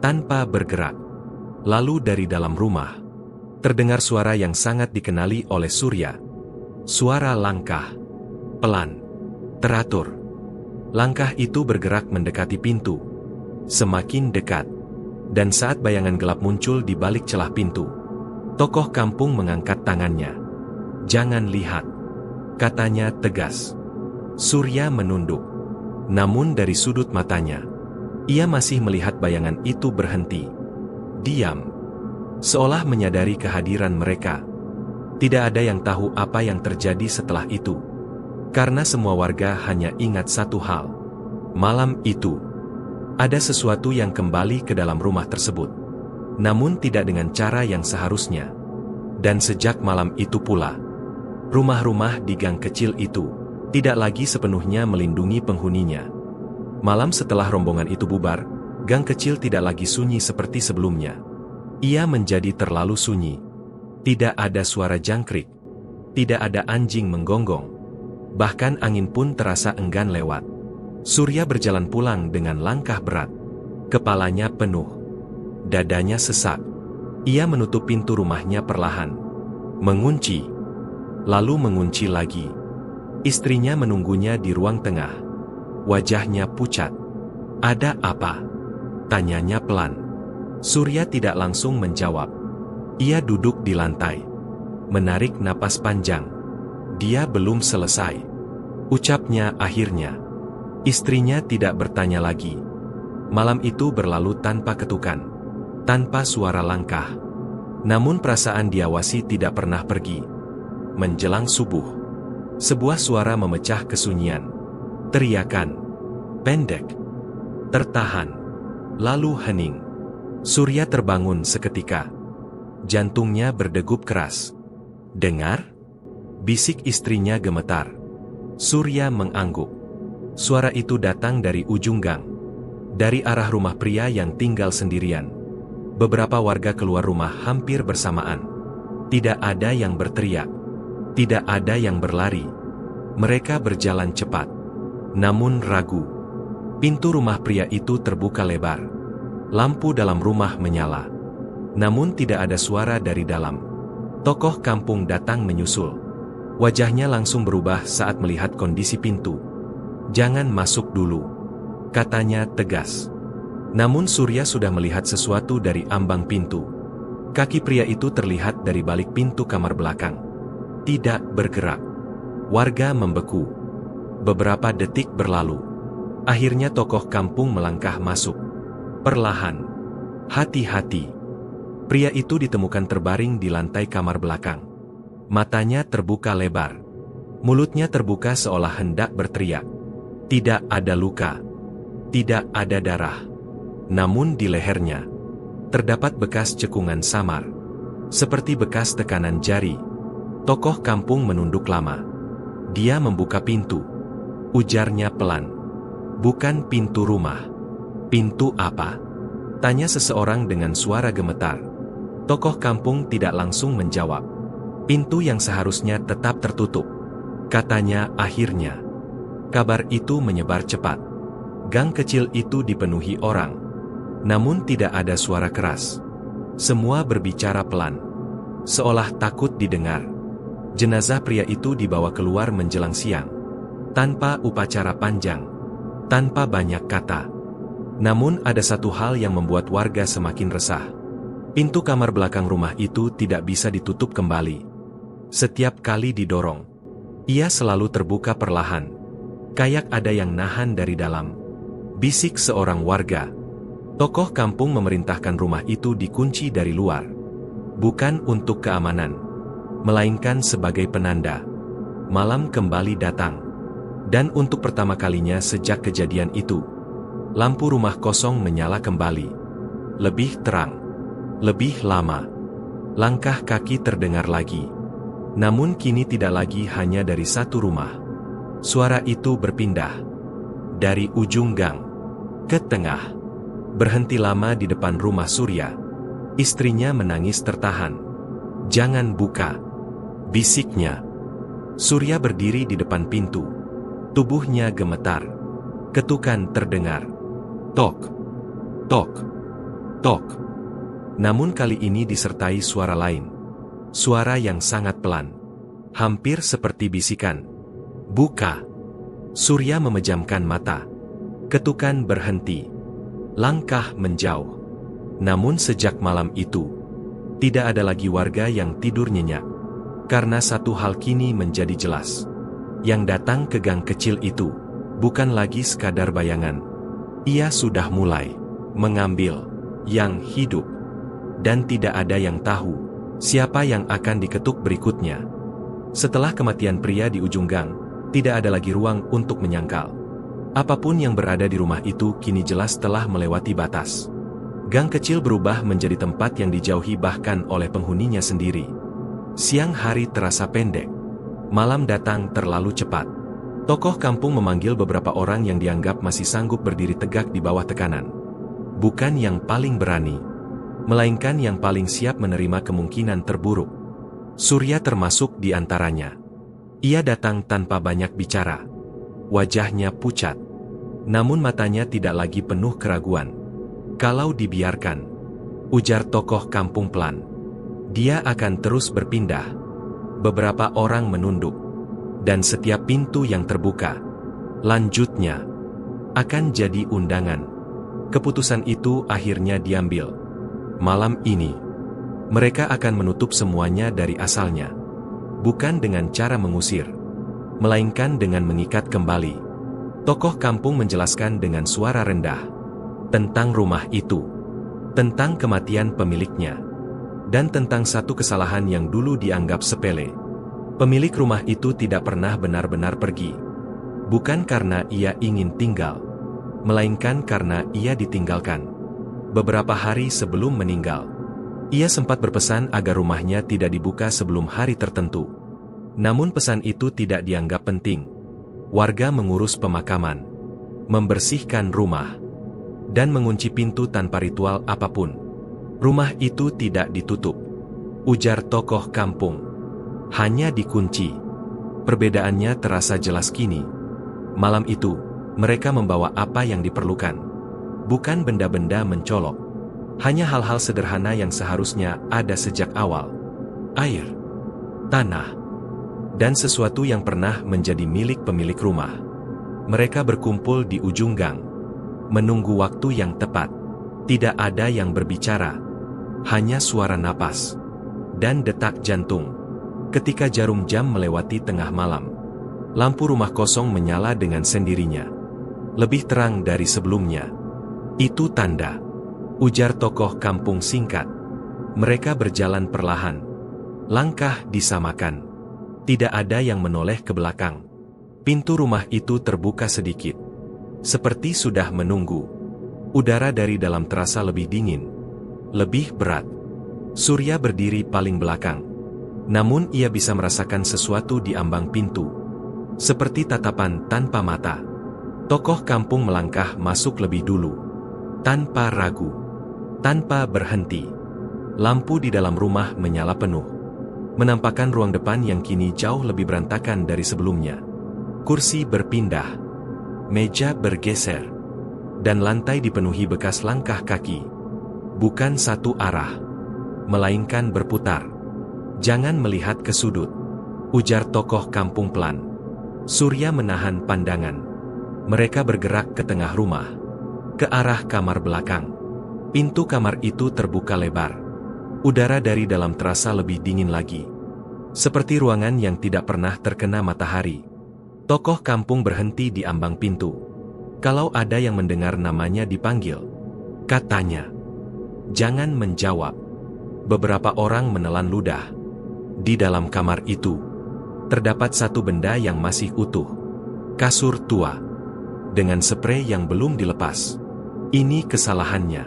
Speaker 1: tanpa bergerak. Lalu dari dalam rumah, terdengar suara yang sangat dikenali oleh Surya. Suara langkah, pelan, teratur. Langkah itu bergerak mendekati pintu, semakin dekat. Dan saat bayangan gelap muncul di balik celah pintu, tokoh kampung mengangkat tangannya. "Jangan lihat," katanya tegas. Surya menunduk. Namun dari sudut matanya, ia masih melihat bayangan itu berhenti. Diam. Seolah menyadari kehadiran mereka. Tidak ada yang tahu apa yang terjadi setelah itu. Karena semua warga hanya ingat satu hal. Malam itu, ada sesuatu yang kembali ke dalam rumah tersebut. Namun tidak dengan cara yang seharusnya. Dan sejak malam itu pula, rumah-rumah di gang kecil itu tidak lagi sepenuhnya melindungi penghuninya. Malam setelah rombongan itu bubar, gang kecil tidak lagi sunyi seperti sebelumnya. Ia menjadi terlalu sunyi. Tidak ada suara jangkrik. Tidak ada anjing menggonggong. Bahkan angin pun terasa enggan lewat. Surya berjalan pulang dengan langkah berat. Kepalanya penuh. Dadanya sesak. Ia menutup pintu rumahnya perlahan. Mengunci. Lalu mengunci lagi. Istrinya menunggunya di ruang tengah. Wajahnya pucat. "Ada apa?" tanyanya pelan. Surya tidak langsung menjawab. Ia duduk di lantai, menarik napas panjang. Dia belum selesai. Ucapnya akhirnya. Istrinya tidak bertanya lagi. Malam itu berlalu tanpa ketukan, tanpa suara langkah. Namun perasaan diawasi tidak pernah pergi. Menjelang subuh, sebuah suara memecah kesunyian. Teriakan. Pendek. Tertahan. Lalu hening. Surya terbangun seketika. Jantungnya berdegup keras. "Dengar?" bisik istrinya gemetar. Surya mengangguk. Suara itu datang dari ujung gang. Dari arah rumah pria yang tinggal sendirian. Beberapa warga keluar rumah hampir bersamaan. Tidak ada yang berteriak. Tidak ada yang berlari. Mereka berjalan cepat. Namun ragu. Pintu rumah pria itu terbuka lebar. Lampu dalam rumah menyala. Namun tidak ada suara dari dalam. Tokoh kampung datang menyusul. Wajahnya langsung berubah saat melihat kondisi pintu. "Jangan masuk dulu," katanya tegas. Namun Surya sudah melihat sesuatu dari ambang pintu. Kaki pria itu terlihat dari balik pintu kamar belakang. Tidak bergerak. Warga membeku. Beberapa detik berlalu. Akhirnya tokoh kampung melangkah masuk. Perlahan. Hati-hati. Pria itu ditemukan terbaring di lantai kamar belakang. Matanya terbuka lebar. Mulutnya terbuka seolah hendak berteriak. Tidak ada luka. Tidak ada darah. Namun di lehernya terdapat bekas cekungan samar. Seperti bekas tekanan jari. Tokoh kampung menunduk lama. Dia membuka pintu. Ujarnya pelan. "Bukan pintu rumah." "Pintu apa?" tanya seseorang dengan suara gemetar. Tokoh kampung tidak langsung menjawab. "Pintu yang seharusnya tetap tertutup," katanya akhirnya. Kabar itu menyebar cepat. Gang kecil itu dipenuhi orang. Namun tidak ada suara keras. Semua berbicara pelan. Seolah takut didengar. Jenazah pria itu dibawa keluar menjelang siang. Tanpa upacara panjang. Tanpa banyak kata. Namun ada satu hal yang membuat warga semakin resah. Pintu kamar belakang rumah itu tidak bisa ditutup kembali. Setiap kali didorong, ia selalu terbuka perlahan. Kayak ada yang nahan dari dalam. Bisik seorang warga. Tokoh kampung memerintahkan rumah itu dikunci dari luar. Bukan untuk keamanan, melainkan sebagai penanda. Malam kembali datang. Dan untuk pertama kalinya sejak kejadian itu, lampu rumah kosong menyala kembali. Lebih terang. Lebih lama. Langkah kaki terdengar lagi. Namun kini tidak lagi hanya dari satu rumah. Suara itu berpindah. Dari ujung gang ke tengah. Berhenti lama di depan rumah Surya. Istrinya menangis tertahan. "Jangan buka," bisiknya. Surya berdiri di depan pintu. Tubuhnya gemetar. Ketukan terdengar. Tok, tok, tok. Namun kali ini disertai suara lain. Suara yang sangat pelan. Hampir seperti bisikan. Buka. Surya memejamkan mata. Ketukan berhenti. Langkah menjauh. Namun sejak malam itu, tidak ada lagi warga yang tidur nyenyak. Karena satu hal kini menjadi jelas. Yang datang ke gang kecil itu, bukan lagi sekadar bayangan. Ia sudah mulai mengambil yang hidup. Dan tidak ada yang tahu siapa yang akan diketuk berikutnya. Setelah kematian pria di ujung gang, tidak ada lagi ruang untuk menyangkal. Apapun yang berada di rumah itu kini jelas telah melewati batas. Gang kecil berubah menjadi tempat yang dijauhi bahkan oleh penghuninya sendiri. Siang hari terasa pendek. Malam datang terlalu cepat. Tokoh kampung memanggil beberapa orang yang dianggap masih sanggup berdiri tegak di bawah tekanan. Bukan yang paling berani, melainkan yang paling siap menerima kemungkinan terburuk. Surya termasuk di antaranya. Ia datang tanpa banyak bicara. Wajahnya pucat. Namun matanya tidak lagi penuh keraguan. Kalau dibiarkan, ujar tokoh kampung pelan, dia akan terus berpindah. Beberapa orang menunduk. Dan setiap pintu yang terbuka, lanjutnya, akan jadi undangan. Keputusan itu akhirnya diambil. Malam ini, mereka akan menutup semuanya dari asalnya. Bukan dengan cara mengusir, melainkan dengan mengikat kembali. Tokoh kampung menjelaskan dengan suara rendah. Tentang rumah itu. Tentang kematian pemiliknya. Dan tentang satu kesalahan yang dulu dianggap sepele. Pemilik rumah itu tidak pernah benar-benar pergi. Bukan karena ia ingin tinggal, melainkan karena ia ditinggalkan. Beberapa hari sebelum meninggal, ia sempat berpesan agar rumahnya tidak dibuka sebelum hari tertentu. Namun pesan itu tidak dianggap penting. Warga mengurus pemakaman, membersihkan rumah, dan mengunci pintu tanpa ritual apapun. Rumah itu tidak ditutup, ujar tokoh kampung. Hanya dikunci. Perbedaannya terasa jelas kini. Malam itu, mereka membawa apa yang diperlukan. Bukan benda-benda mencolok. Hanya hal-hal sederhana yang seharusnya ada sejak awal. Air, tanah, dan sesuatu yang pernah menjadi milik pemilik rumah. Mereka berkumpul di ujung gang, menunggu waktu yang tepat. Tidak ada yang berbicara, hanya suara napas dan detak jantung. Ketika jarum jam melewati tengah malam, lampu rumah kosong menyala dengan sendirinya. Lebih terang dari sebelumnya. Itu tanda, ujar tokoh kampung singkat. Mereka berjalan perlahan. Langkah disamakan. Tidak ada yang menoleh ke belakang. Pintu rumah itu terbuka sedikit. Seperti sudah menunggu. Udara dari dalam terasa lebih dingin. Lebih berat. Surya berdiri paling belakang. Namun ia bisa merasakan sesuatu di ambang pintu. Seperti tatapan tanpa mata. Tokoh kampung melangkah masuk lebih dulu. Tanpa ragu. Tanpa berhenti. Lampu di dalam rumah menyala penuh. Menampakkan ruang depan yang kini jauh lebih berantakan dari sebelumnya. Kursi berpindah. Meja bergeser. Dan lantai dipenuhi bekas langkah kaki. Bukan satu arah, melainkan berputar. Jangan melihat ke sudut, ujar tokoh kampung pelan. Surya menahan pandangan. Mereka bergerak ke tengah rumah, ke arah kamar belakang. Pintu kamar itu terbuka lebar. Udara dari dalam terasa lebih dingin lagi. Seperti ruangan yang tidak pernah terkena matahari. Tokoh kampung berhenti di ambang pintu. Kalau ada yang mendengar namanya dipanggil, katanya, jangan menjawab. Beberapa orang menelan ludah. Di dalam kamar itu, terdapat satu benda yang masih utuh. Kasur tua. Dengan sprei yang belum dilepas. Ini kesalahannya,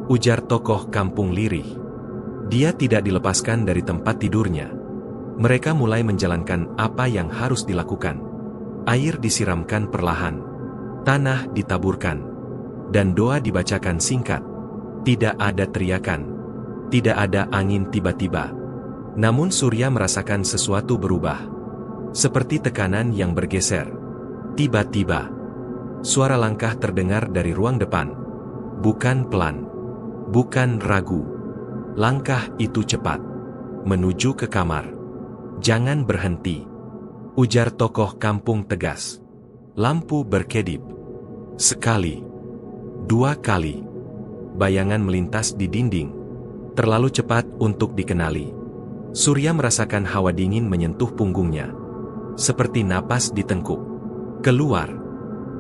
Speaker 1: ujar tokoh kampung lirih. Dia tidak dilepaskan dari tempat tidurnya. Mereka mulai menjalankan apa yang harus dilakukan. Air disiramkan perlahan. Tanah ditaburkan. Dan doa dibacakan singkat. Tidak ada teriakan. Tidak ada angin tiba-tiba. Namun Surya merasakan sesuatu berubah. Seperti tekanan yang bergeser. Tiba-tiba, suara langkah terdengar dari ruang depan. Bukan pelan, bukan ragu. Langkah itu cepat, menuju ke kamar. "Jangan berhenti," ujar tokoh kampung tegas. Lampu berkedip. Sekali, dua kali. Bayangan melintas di dinding. Terlalu cepat untuk dikenali. Surya merasakan hawa dingin menyentuh punggungnya. Seperti napas ditengkuk. "Keluar!"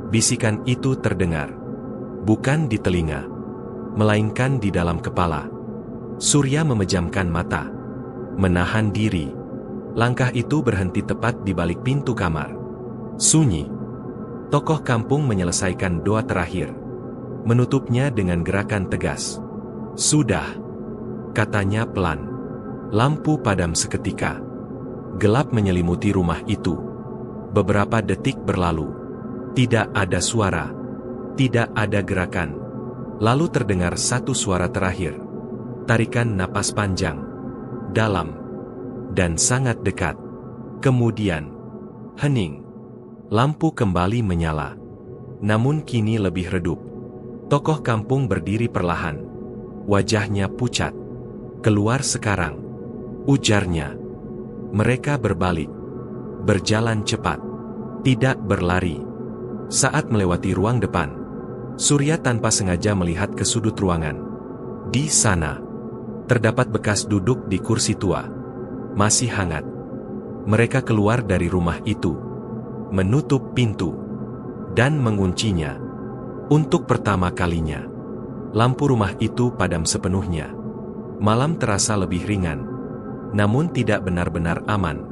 Speaker 1: Bisikan itu terdengar. Bukan di telinga, melainkan di dalam kepala. Surya memejamkan mata, menahan diri. Langkah itu berhenti tepat di balik pintu kamar. Sunyi. Tokoh kampung menyelesaikan doa terakhir. Menutupnya dengan gerakan tegas. "Sudah," katanya pelan. Lampu padam seketika. Gelap menyelimuti rumah itu. Beberapa detik berlalu. Tidak ada suara. Tidak ada gerakan. Lalu terdengar satu suara terakhir. Tarikan napas panjang, dalam, dan sangat dekat. Kemudian, hening. Lampu kembali menyala. Namun kini lebih redup. Tokoh kampung berdiri perlahan. Wajahnya pucat. "Keluar sekarang," ujarnya. Mereka berbalik. Berjalan cepat. Tidak berlari. Saat melewati ruang depan, Surya tanpa sengaja melihat ke sudut ruangan. Di sana, terdapat bekas duduk di kursi tua. Masih hangat. Mereka keluar dari rumah itu, menutup pintu, dan menguncinya. Untuk pertama kalinya, lampu rumah itu padam sepenuhnya. Malam terasa lebih ringan, namun tidak benar-benar aman.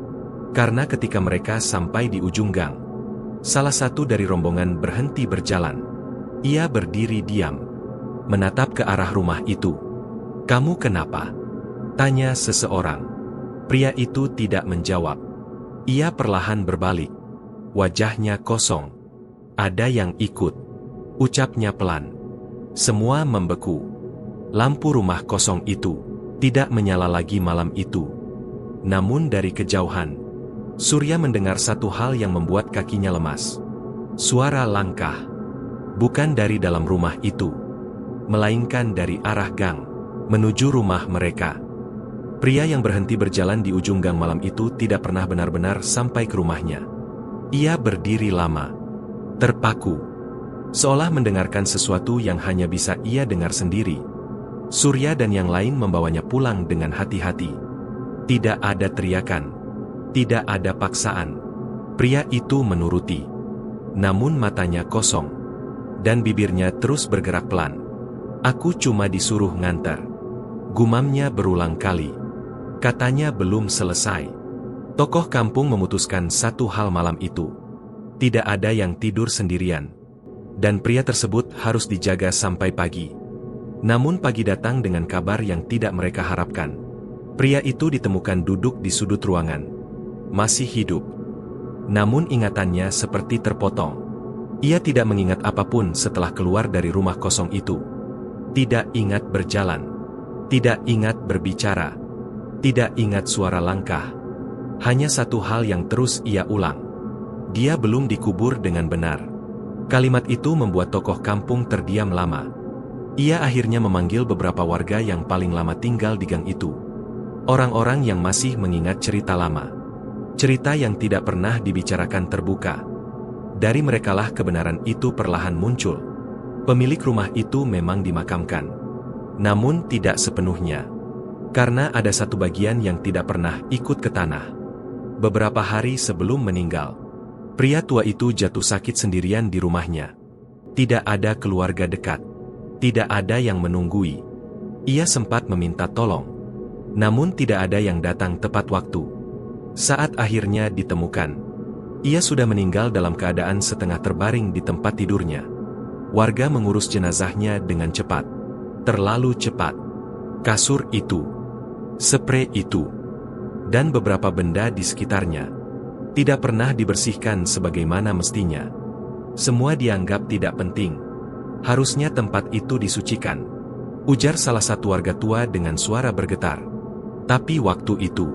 Speaker 1: Karena ketika mereka sampai di ujung gang, salah satu dari rombongan berhenti berjalan. Ia berdiri diam, menatap ke arah rumah itu. "Kamu kenapa?" tanya seseorang. Pria itu tidak menjawab. Ia perlahan berbalik. Wajahnya kosong. "Ada yang ikut," ucapnya pelan. Semua membeku. Lampu rumah kosong itu tidak menyala lagi malam itu. Namun dari kejauhan, Surya mendengar satu hal yang membuat kakinya lemas. Suara langkah. Bukan dari dalam rumah itu, melainkan dari arah gang, menuju rumah mereka. Pria yang berhenti berjalan di ujung gang malam itu tidak pernah benar-benar sampai ke rumahnya. Ia berdiri lama, terpaku, seolah mendengarkan sesuatu yang hanya bisa ia dengar sendiri. Surya dan yang lain membawanya pulang dengan hati-hati. Tidak ada teriakan. Tidak ada paksaan. Pria itu menuruti. Namun matanya kosong. Dan bibirnya terus bergerak pelan. "Aku cuma disuruh nganter," gumamnya berulang kali. Katanya belum selesai. Tokoh kampung memutuskan satu hal malam itu. Tidak ada yang tidur sendirian. Dan pria tersebut harus dijaga sampai pagi. Namun pagi datang dengan kabar yang tidak mereka harapkan. Pria itu ditemukan duduk di sudut ruangan. Masih hidup. Namun ingatannya seperti terpotong. Ia tidak mengingat apapun setelah keluar dari rumah kosong itu. Tidak ingat berjalan. Tidak ingat berbicara. Tidak ingat suara langkah. Hanya satu hal yang terus ia ulang. Dia belum dikubur dengan benar. Kalimat itu membuat tokoh kampung terdiam lama. Ia akhirnya memanggil beberapa warga yang paling lama tinggal di gang itu. Orang-orang yang masih mengingat cerita lama. Cerita yang tidak pernah dibicarakan terbuka. Dari merekalah kebenaran itu perlahan muncul. Pemilik rumah itu memang dimakamkan. Namun tidak sepenuhnya. Karena ada satu bagian yang tidak pernah ikut ke tanah. Beberapa hari sebelum meninggal, pria tua itu jatuh sakit sendirian di rumahnya. Tidak ada keluarga dekat. Tidak ada yang menunggui. Ia sempat meminta tolong. Namun tidak ada yang datang tepat waktu. Saat akhirnya ditemukan, ia sudah meninggal dalam keadaan setengah terbaring di tempat tidurnya. Warga mengurus jenazahnya dengan cepat. Terlalu cepat. Kasur itu, sprei itu, dan beberapa benda di sekitarnya tidak pernah dibersihkan sebagaimana mestinya. Semua dianggap tidak penting. Harusnya tempat itu disucikan, ujar salah satu warga tua dengan suara bergetar. Tapi waktu itu,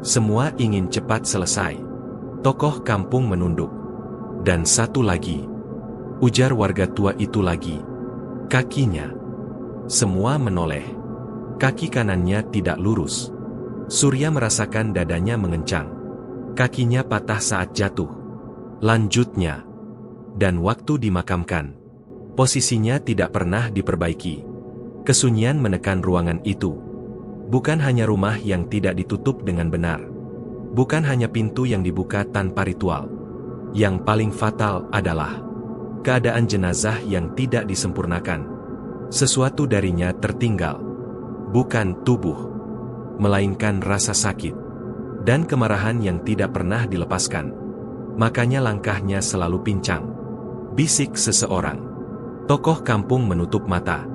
Speaker 1: semua ingin cepat selesai. Tokoh kampung menunduk. Dan satu lagi, ujar warga tua itu lagi. Kakinya. Semua menoleh. Kaki kanannya tidak lurus. Surya merasakan dadanya mengencang. Kakinya patah saat jatuh. Lanjutnya. Dan waktu dimakamkan. Posisinya tidak pernah diperbaiki. Kesunyian menekan ruangan itu. Bukan hanya rumah yang tidak ditutup dengan benar. Bukan hanya pintu yang dibuka tanpa ritual. Yang paling fatal adalah keadaan jenazah yang tidak disempurnakan. Sesuatu darinya tertinggal. Bukan tubuh, melainkan rasa sakit dan kemarahan yang tidak pernah dilepaskan. Makanya langkahnya selalu pincang. Bisik seseorang. Tokoh kampung menutup mata.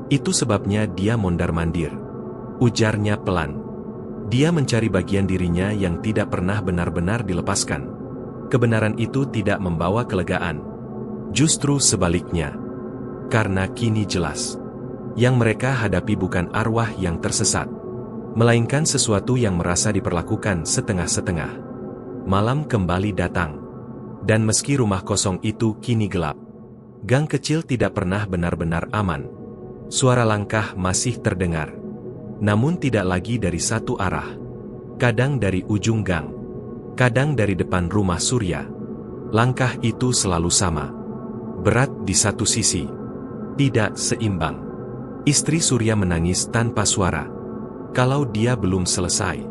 Speaker 1: Itu sebabnya dia mondar-mandir. Ujarnya pelan. Dia mencari bagian dirinya yang tidak pernah benar-benar dilepaskan. Kebenaran itu tidak membawa kelegaan. Justru sebaliknya. Karena kini jelas. Yang mereka hadapi bukan arwah yang tersesat. Melainkan sesuatu yang merasa diperlakukan setengah-setengah. Malam kembali datang. Dan meski rumah kosong itu kini gelap. Gang kecil tidak pernah benar-benar aman. Suara langkah masih terdengar. Namun tidak lagi dari satu arah. Kadang dari ujung gang. Kadang dari depan rumah Surya. Langkah itu selalu sama. Berat di satu sisi. Tidak seimbang. Istri Surya menangis tanpa suara. Kalau dia belum selesai.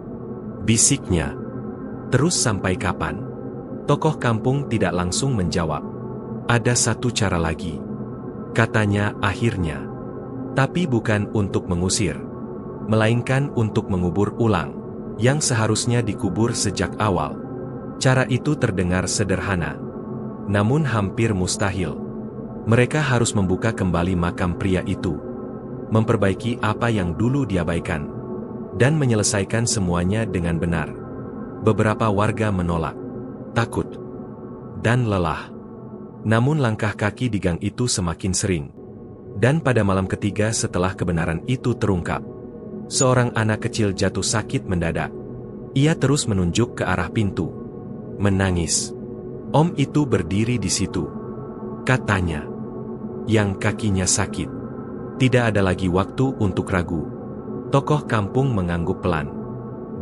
Speaker 1: Bisiknya. Terus sampai kapan? Tokoh kampung tidak langsung menjawab. Ada satu cara lagi. Katanya akhirnya. Tapi bukan untuk mengusir. Melainkan untuk mengubur ulang. Yang seharusnya dikubur sejak awal. Cara itu terdengar sederhana. Namun hampir mustahil. Mereka harus membuka kembali makam pria itu. Memperbaiki apa yang dulu diabaikan. Dan menyelesaikan semuanya dengan benar. Beberapa warga menolak. Takut. Dan lelah. Namun langkah kaki di gang itu semakin sering. Dan pada malam ketiga setelah kebenaran itu terungkap. Seorang anak kecil jatuh sakit mendadak. Ia terus menunjuk ke arah pintu. Menangis. Om itu berdiri di situ. Katanya. Yang kakinya sakit. Tidak ada lagi waktu untuk ragu. Tokoh kampung mengangguk pelan.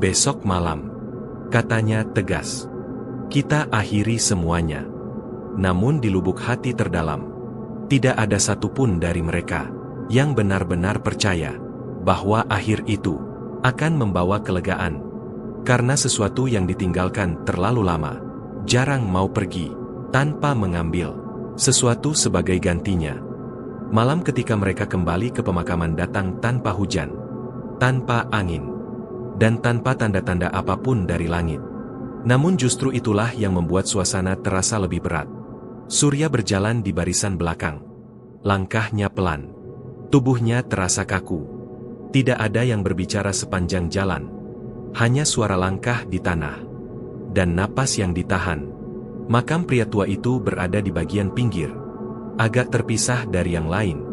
Speaker 1: Besok malam. Katanya tegas. Kita akhiri semuanya. Namun di lubuk hati terdalam. Tidak ada satupun dari mereka. Yang benar-benar percaya. Bahwa akhir itu. Akan membawa kelegaan. Karena sesuatu yang ditinggalkan terlalu lama. Jarang mau pergi. Tanpa mengambil. Sesuatu sebagai gantinya. Malam ketika mereka kembali ke pemakaman datang tanpa hujan. Tanpa angin. Dan tanpa tanda-tanda apapun dari langit. Namun justru itulah yang membuat suasana terasa lebih berat. Surya berjalan di barisan belakang. Langkahnya pelan. Tubuhnya terasa kaku. Tidak ada yang berbicara sepanjang jalan. Hanya suara langkah di tanah. Dan napas yang ditahan. Makam pria tua itu berada di bagian pinggir. Agak terpisah dari yang lain.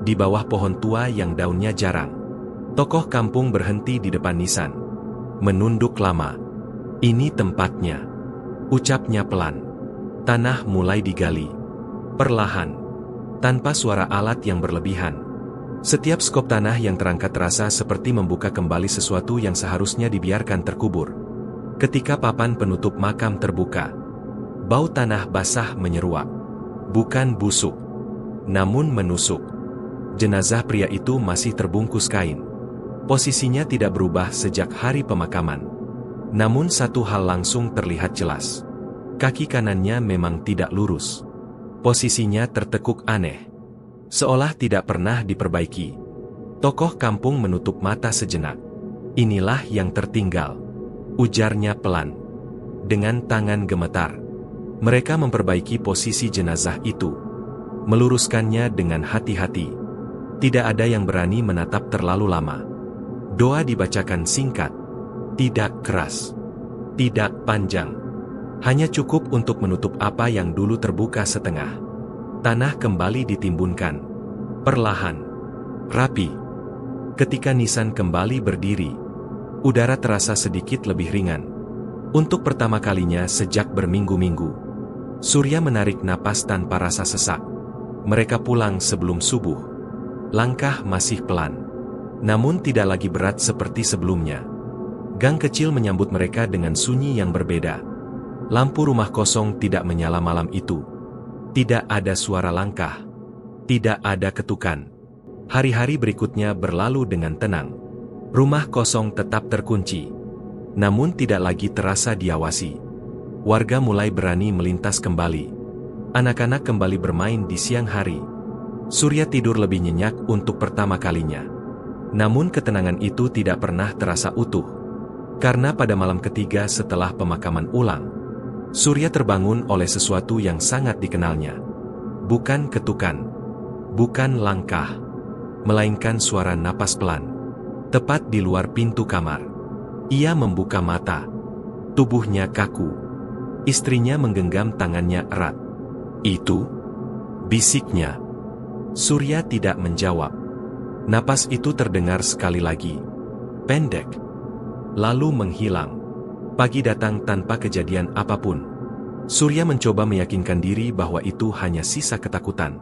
Speaker 1: Di bawah pohon tua yang daunnya jarang. Tokoh kampung berhenti di depan nisan. Menunduk lama. Ini tempatnya. Ucapnya pelan. Tanah mulai digali. Perlahan. Tanpa suara alat yang berlebihan. Setiap skop tanah yang terangkat terasa seperti membuka kembali sesuatu yang seharusnya dibiarkan terkubur. Ketika papan penutup makam terbuka. Bau tanah basah menyeruak. Bukan busuk. Namun menusuk. Jenazah pria itu masih terbungkus kain. Posisinya tidak berubah sejak hari pemakaman. Namun satu hal langsung terlihat jelas. Kaki kanannya memang tidak lurus. Posisinya tertekuk aneh. Seolah tidak pernah diperbaiki. Tokoh kampung menutup mata sejenak. Inilah yang tertinggal. Ujarnya pelan. Dengan tangan gemetar. Mereka memperbaiki posisi jenazah itu. Meluruskannya dengan hati-hati. Tidak ada yang berani menatap terlalu lama. Doa dibacakan singkat. Tidak keras. Tidak panjang. Hanya cukup untuk menutup apa yang dulu terbuka setengah. Tanah kembali ditimbunkan. Perlahan. Rapi. Ketika nisan kembali berdiri. Udara terasa sedikit lebih ringan. Untuk pertama kalinya sejak berminggu-minggu. Surya menarik napas tanpa rasa sesak. Mereka pulang sebelum subuh. Langkah masih pelan, namun tidak lagi berat seperti sebelumnya. Gang kecil menyambut mereka dengan sunyi yang berbeda. Lampu rumah kosong tidak menyala malam itu. Tidak ada suara langkah. Tidak ada ketukan. Hari-hari berikutnya berlalu dengan tenang. Rumah kosong tetap terkunci, namun tidak lagi terasa diawasi. Warga mulai berani melintas kembali. Anak-anak kembali bermain di siang hari. Surya tidur lebih nyenyak untuk pertama kalinya. Namun ketenangan itu tidak pernah terasa utuh. Karena pada malam ketiga setelah pemakaman ulang, Surya terbangun oleh sesuatu yang sangat dikenalnya. Bukan ketukan, bukan langkah, melainkan suara napas pelan. Tepat di luar pintu kamar. Ia membuka mata. Tubuhnya kaku. Istrinya menggenggam tangannya erat. "Itu?" bisiknya. Surya tidak menjawab. Napas itu terdengar sekali lagi. Pendek. Lalu menghilang. Pagi datang tanpa kejadian apapun. Surya mencoba meyakinkan diri bahwa itu hanya sisa ketakutan.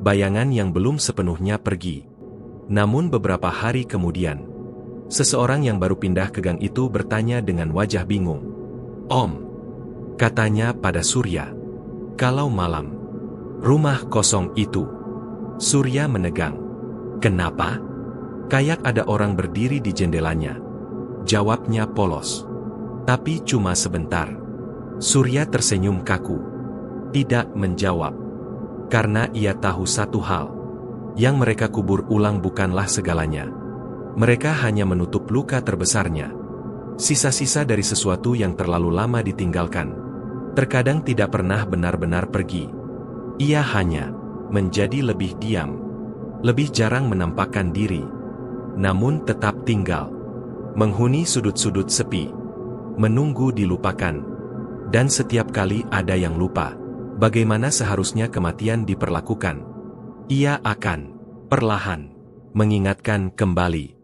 Speaker 1: Bayangan yang belum sepenuhnya pergi. Namun beberapa hari kemudian, seseorang yang baru pindah ke gang itu bertanya dengan wajah bingung. "Om," katanya pada Surya, "kalau malam, rumah kosong itu." Surya menegang. "Kenapa?" "Kayak ada orang berdiri di jendelanya," jawabnya polos. "Tapi cuma sebentar." Surya tersenyum kaku. Tidak menjawab. Karena ia tahu satu hal. Yang mereka kubur ulang bukanlah segalanya. Mereka hanya menutup luka terbesarnya. Sisa-sisa dari sesuatu yang terlalu lama ditinggalkan. Terkadang tidak pernah benar-benar pergi. Ia hanya menjadi lebih diam, lebih jarang menampakkan diri, namun tetap tinggal, menghuni sudut-sudut sepi, menunggu dilupakan, dan setiap kali ada yang lupa bagaimana seharusnya kematian diperlakukan, ia akan perlahan mengingatkan kembali.